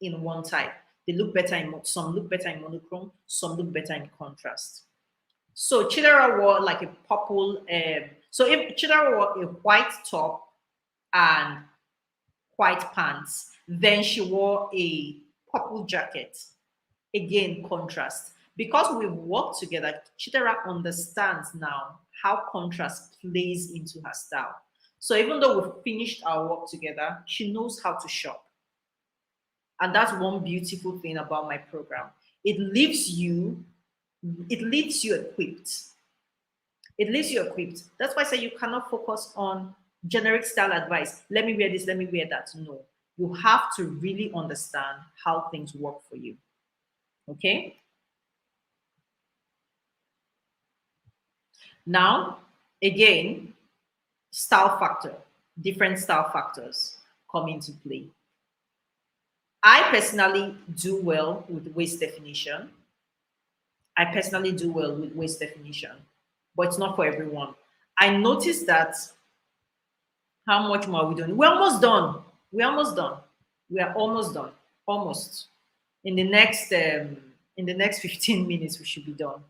in one type. They look better in some look better in monochrome, some look better in contrast. So Chidera wore like a purple. So if Chidera wore a white top and white pants, then she wore a purple jacket. Again, contrast. Because we've worked together, Chidera understands now how contrast plays into her style. So even though we've finished our work together, she knows how to shop. And that's one beautiful thing about my program. It leaves you equipped. It leaves you equipped. That's why I say you cannot focus on generic style advice. Let me wear this, let me wear that. No. You have to really understand how things work for you. Okay? Now, again, style factor, different style factors come into play. I personally do well with waist definition. I personally do well with waist definition, but it's not for everyone. I noticed that how much more are we doing? We're almost done. We're almost done. We are almost done. Almost. In the next 15 minutes, we should be done.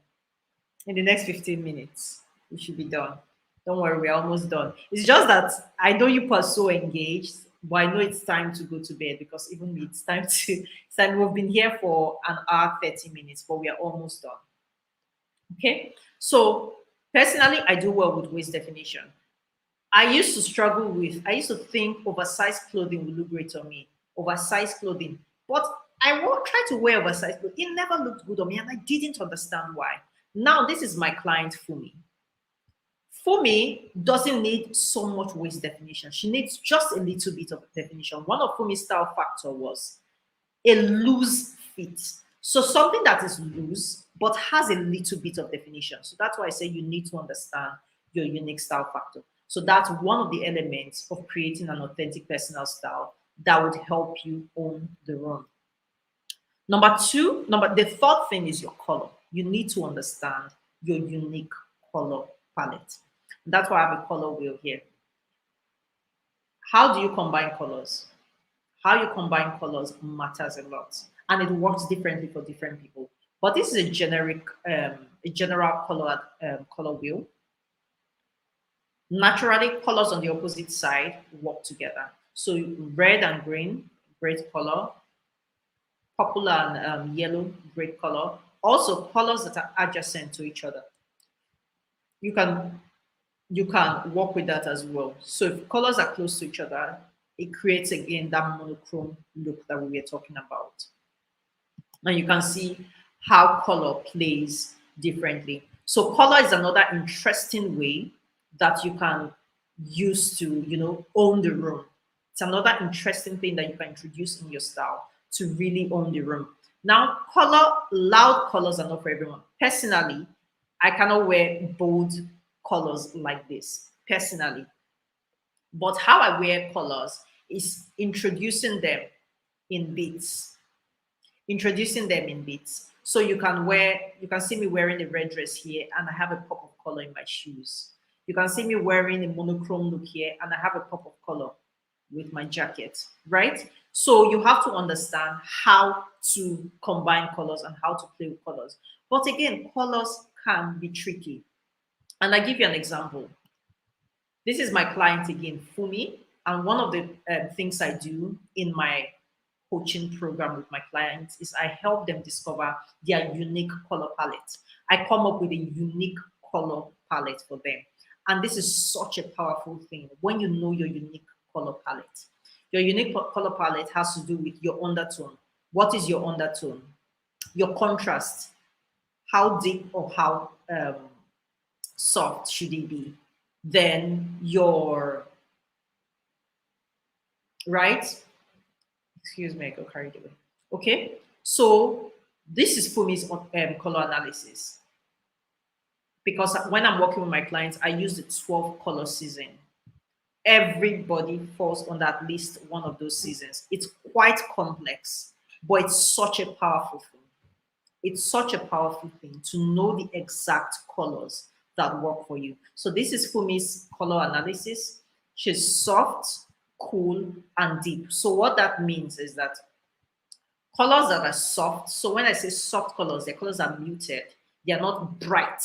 In the next 15 minutes, we should be done. Don't worry, we're almost done. It's just that I know you are so engaged, but I know it's time to go to bed because even me, it's time. We've been here for an hour, 30 minutes, but we are almost done. Okay. So personally, I do well with waist definition. I used to think oversized clothing would look great on me. Oversized clothing. But I try to wear oversized clothing. It never looked good on me, and I didn't understand why. Now, this is my client, Fumi. Fumi doesn't need so much waist definition. She needs just a little bit of definition. One of Fumi's style factor was a loose fit. So something that is loose, but has a little bit of definition. So that's why I say you need to understand your unique style factor. So that's one of the elements of creating an authentic personal style that would help you own the room. The third thing is your color. You need to understand your unique color palette. That's why I have a color wheel here. How do you combine colors? How you combine colors matters a lot, and it works differently for different people. But this is a general color wheel. Naturally, colors on the opposite side work together. So red and green, great color. Purple and yellow, great color. Also, colors that are adjacent to each other. You can you can work with that as well. So if colors are close to each other, it creates again that monochrome look that we were talking about. And you can see how color plays differently. So color is another interesting way that you can use to, own the room. It's another interesting thing that you can introduce in your style to really own the room. Now, loud colors are not for everyone. Personally, I cannot wear bold colors like this, personally. But how I wear colors is in bits introducing them in bits. So you can see me wearing a red dress here and I have a pop of color in my shoes. You can see me wearing a monochrome look here and I have a pop of color with my jacket, right? So you have to understand how to combine colors and how to play with colors. But again, colors can be tricky. And I give you an example. This is my client again, Fumi. And one of the things I do in my coaching program with my clients is I help them discover their unique color palette. I come up with a unique color palette for them. And this is such a powerful thing when you know your unique color palette. Your unique color palette has to do with your undertone. What is your undertone? Your contrast. How deep or how soft should it be? Then your, right? Excuse me, I got carried away. Okay, so this is Fumi's color analysis. Because when I'm working with my clients, I use the 12 color season. Everybody falls on at least one of those seasons. It's quite complex, but it's such a powerful thing. It's such a powerful thing to know the exact colors that work for you. So this is Fumi's color analysis. She's soft, cool, and deep. So what that means is that colors that are soft, so when I say soft colors, the colors are muted. They are not bright,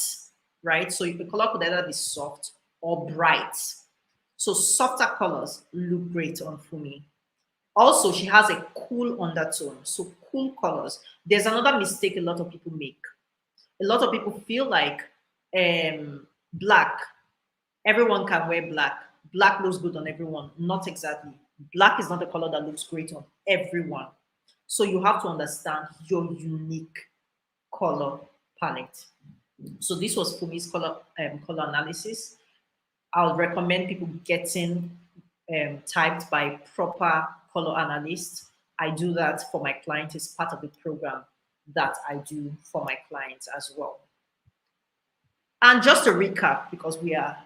right? So the color could either be soft or bright. So softer colors look great on Fumi. Also, she has a cool undertone. So cool colors. There's another mistake a lot of people make. A lot of people feel like black. Everyone can wear black. Black looks good on everyone. Not exactly. Black is not a color that looks great on everyone. So you have to understand your unique color palette. So this was Fumi's color analysis. I would recommend people getting typed by proper color analysts. I do that for my clients. It's part of the program that I do for my clients as well. And just to recap, because we are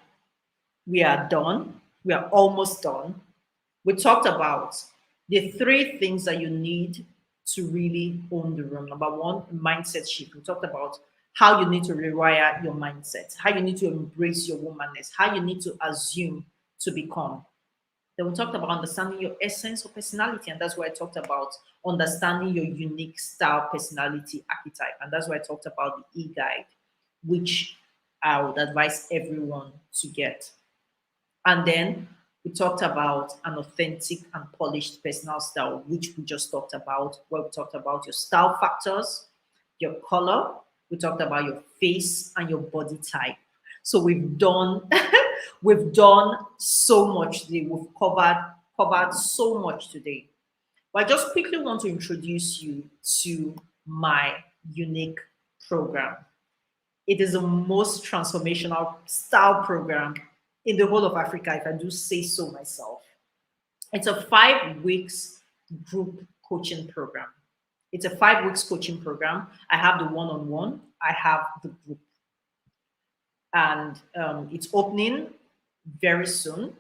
done, we are almost done. We talked about the three things that you need to really own the room. Number one, mindset shift. We talked about how you need to rewire your mindset, how you need to embrace your womanness, how you need to assume to become. Then we talked about understanding your essence of personality, and that's why I talked about understanding your unique style personality archetype, and that's why I talked about the e-guide, which I would advise everyone to get. And then we talked about an authentic and polished personal style, which we just talked about, where we talked about your style factors, your color, we talked about your face and your body type. So we've done we've done so much today. We've covered so much today. But I just quickly want to introduce you to my unique program. It is the most transformational style program in the whole of Africa, if I do say so myself. It's a 5 weeks group coaching program. It's a 5 weeks coaching program. I have the one-on-one, I have the group. And it's opening very soon.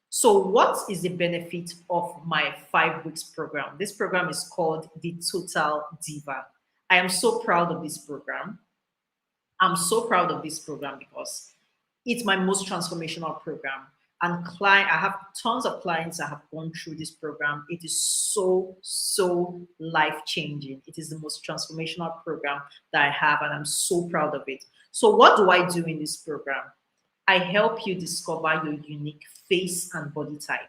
So, what is the benefit of my 5 weeks program? This program is called the Total Diva. I am so proud of this program. I'm so proud of this program because it's my most transformational program. And I have tons of clients that have gone through this program. It is so life changing. It is the most transformational program that I have, and I'm so proud of it. So, what do I do in this program? I help you discover your unique face and body type.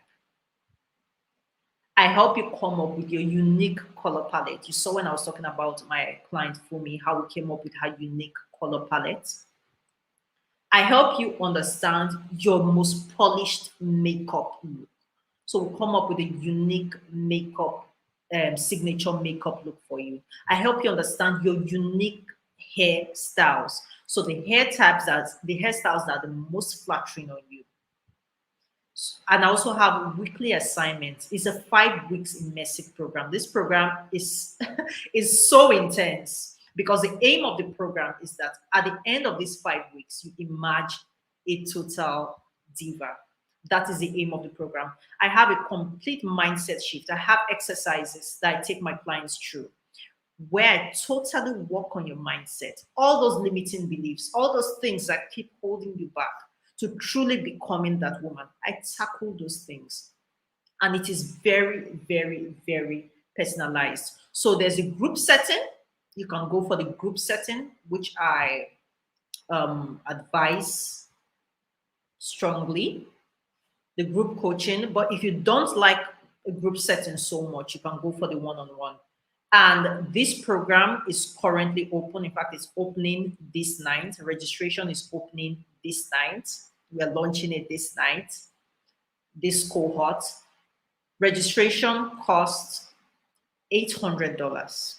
I help you come up with your unique color palette. You saw when I was talking about my client Fumi, how we came up with her unique color palette. I help you understand your most polished makeup look. So we'll come up with a unique makeup, signature makeup look for you. I help you understand your unique hairstyles. So the hairstyles that are the most flattering on you. And I also have weekly assignments. It's a 5 weeks immersive program. This program is is so intense because the aim of the program is that at the end of these 5 weeks, you emerge a total diva. That is the aim of the program. I have a complete mindset shift. I have exercises that I take my clients through where I totally work on your mindset, all those limiting beliefs, all those things that keep holding you back to truly becoming that woman. I tackle those things. And it is very personalized. So there's a group setting. You can go for the group setting, which I advise strongly, the group coaching. But if you don't like a group setting so much, you can go for the one-on-one. And this program is currently open. In fact, it's opening this night. Registration is opening this night. We are launching it this night, this cohort. Registration costs $800.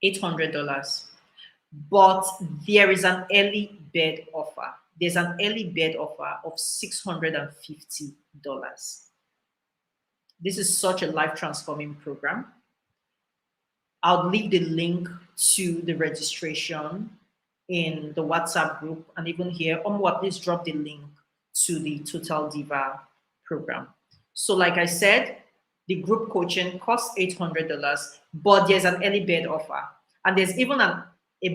$800. But there is an early bird offer. There's an early bird offer of $650. This is such a life transforming program. I'll leave the link to the registration in the WhatsApp group and even here. Please drop the link to the Total Diva program. So, like I said, the group coaching costs $800, but there's an early bird offer. And there's even a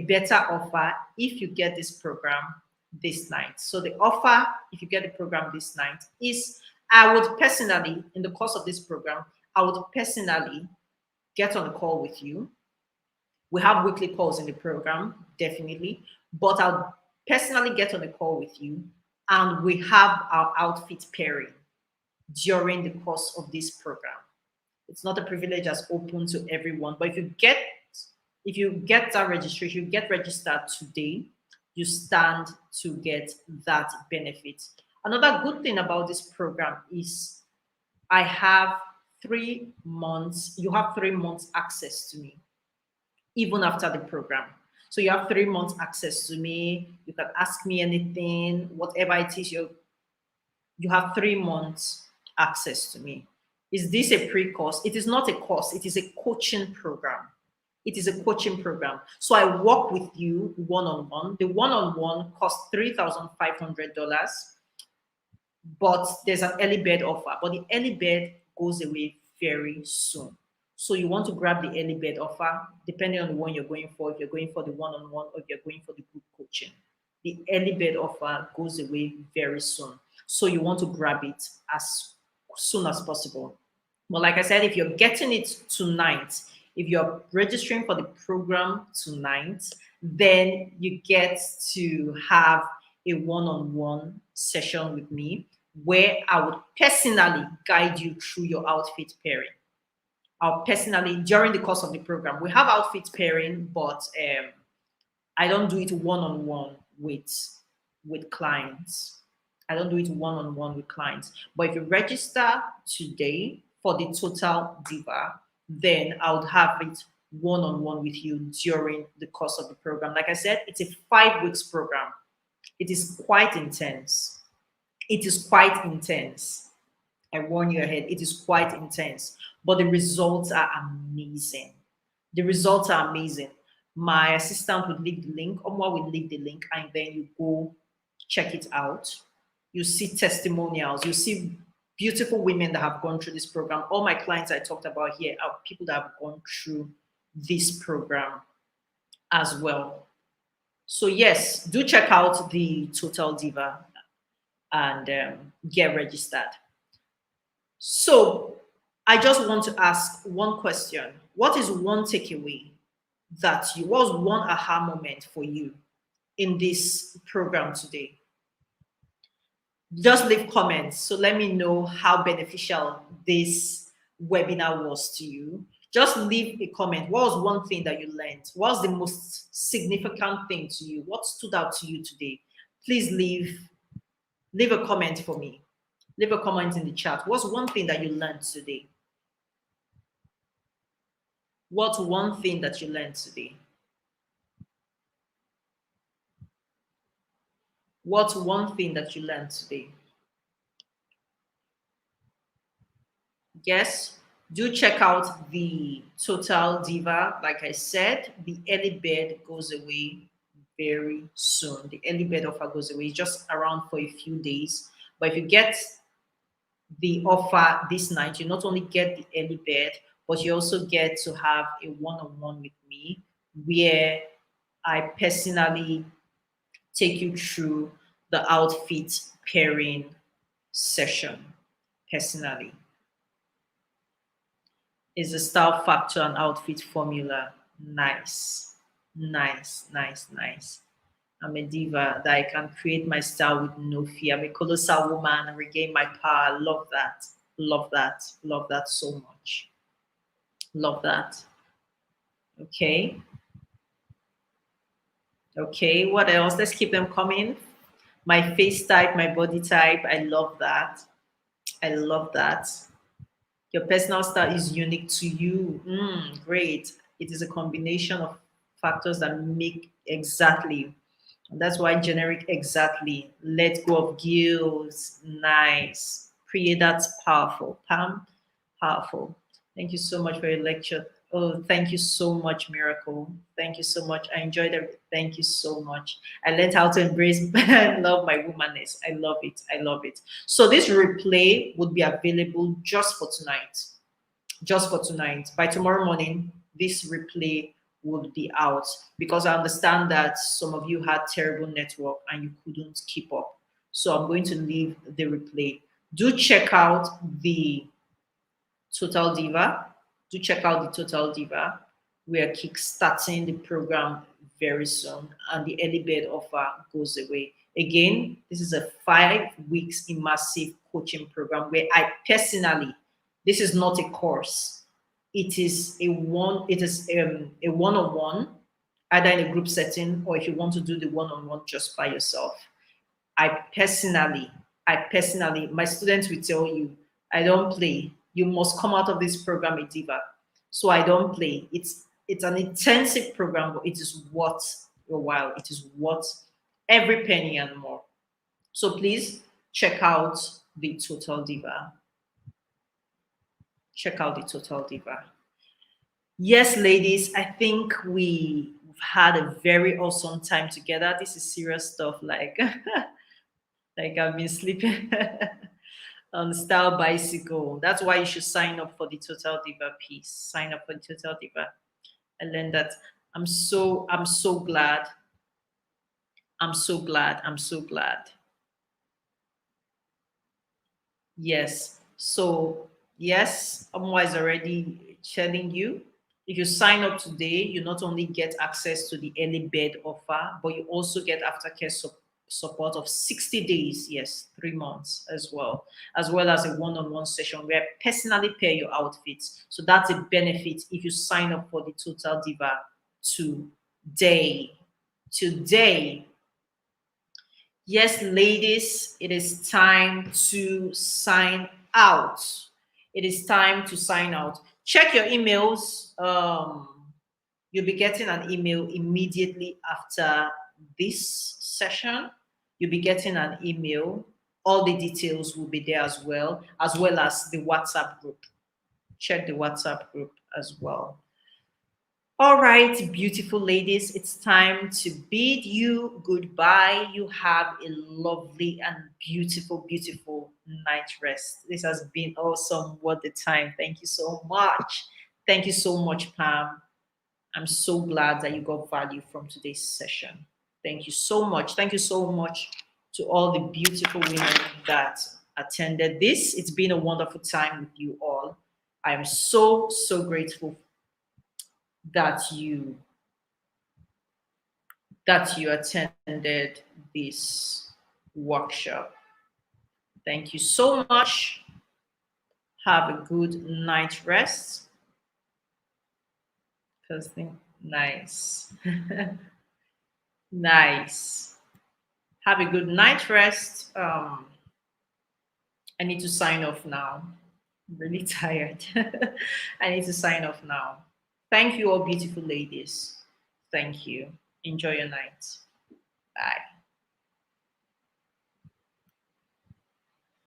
better offer if you get this program this night. So, the offer, if you get the program this night, is I would personally, in the course of this program, I would personally get on a call with you. We have weekly calls in the program, definitely, but I'll personally get on a call with you and we have our outfit pairing during the course of this program. It's not a privilege that's open to everyone, but if you get that registration, you get registered today, you stand to get that benefit. Another good thing about this program is I have 3 months, you have 3 months access to me, even after the program. So you have 3 months access to me. You can ask me anything, whatever it is, you have 3 months access to me. Is this a pre-course? It is not a course, it is a coaching program. It is a coaching program. So I work with you one-on-one. The one-on-one costs $3,500, but there's an early bird offer. But the early bird goes away very soon. So you want to grab the early bird offer, depending on the one you're going for, if you're going for the one-on-one or if you're going for the group coaching. The early bird offer goes away very soon. So you want to grab it as soon as possible. But like I said, if you're getting it tonight, if you're registering for the program tonight, then you get to have a one-on-one session with me where I would personally guide you through your outfit pairing. I'll personally, during the course of the program, we have outfit pairing, but I don't do it one-on-one with clients. I don't do it one-on-one with clients. But if you register today for the Total Diva, then I would have it one-on-one with you during the course of the program. Like I said, it's a 5 weeks program. It is quite intense. It is quite intense. I warn you ahead, it is quite intense, but the results are amazing. The results are amazing. My assistant would leave the link, Omwa will leave the link, and then you go check it out. You see testimonials. You see beautiful women that have gone through this program. All my clients I talked about here are people that have gone through this program as well. So yes, do check out the Total Diva and get registered. So I just want to ask one question. What is one takeaway what was one aha moment for you in this program today? Just leave comments. So let me know how beneficial this webinar was to you. Just leave a comment. What was one thing that you learned? What was the most significant thing to you? What stood out to you today? Please leave a comment for me. Leave a comment in the chat. What's one thing that you learned today? What's one thing that you learned today? What's one thing that you learned today? Yes, do check out the Total Diva. Like I said, the early bird goes away very soon. The early bird offer goes away. It's just around for a few days. But if you get the offer this night, you not only get the early bird, but you also get to have a one-on-one with me where I personally take you through the outfit pairing session personally. Is a style factor and outfit formula. Nice, nice, nice, nice. I'm a diva that I can create my style with no fear. I'm a colossal woman and regain my power. Love that. Love that. Love that so much. Love that. Okay. Okay. What else? Let's keep them coming. My face type, my body type. I love that. I love that. Your personal style is unique to you. Great. It is a combination of factors that make exactly. And that's why generic exactly. Let go of guilt. Nice. Priya, that's powerful. Pam, powerful. Thank you so much for your lecture. Oh, thank you so much, Miracle. Thank you so much. I enjoyed it. Thank you so much. I learned how to embrace and love my womanness. I love it. I love it. So this replay would be available just for tonight. Just for tonight. By tomorrow morning, this replay would be out because I understand that some of you had terrible network and you couldn't keep up. So I'm going to leave the replay. Do check out the Total Diva. Do check out the Total Diva. We are kickstarting the program very soon, and the early bird offer goes away. Again, this is a 5 weeks immersive coaching program where I personally, this is not a course. It is a one-on-one, either in a group setting or if you want to do the one-on-one just by yourself. I personally, my students will tell you, I don't play. You must come out of this program a diva. So I don't play. It's an intensive program, but it is worth your while. It is worth every penny and more. So please check out the Total Diva. Check out the Total Diva. Yes, ladies, I think we've had a very awesome time together. This is serious stuff. Like, like I've been sleeping on Style Bicycle. That's why you should sign up for the Total Diva piece. Sign up for the Total Diva. I learned that. I'm so glad. I'm so glad. I'm so glad. Yes. So yes, Omwa is already telling you. If you sign up today, you not only get access to the early bird offer, but you also get aftercare support of 60 days, yes, 3 months as well as a one-on-one session where I personally pair your outfits. So that's a benefit if you sign up for the Total Diva today. Today. Yes, ladies, it is time to sign out. It is time to sign out. Check your emails. You'll be getting an email immediately after this session. You'll be getting an email. All the details will be there as well as the WhatsApp group. Check the WhatsApp group as well. All right, beautiful ladies, it's time to bid you goodbye. You have a lovely and beautiful, beautiful night rest. This has been awesome. What the time. Thank you so much. Thank you so much, Pam. I'm so glad that you got value from today's session. Thank you so much. Thank you so much to all the beautiful women that attended this. It's been a wonderful time with you all. I am so, so grateful that you attended this workshop. Thank you so much. Have a good night rest. First thing, nice. Nice. Have a good night rest. I need to sign off now. I'm really tired. I need to sign off now. Thank you, all beautiful ladies. Thank you. Enjoy your night. Bye.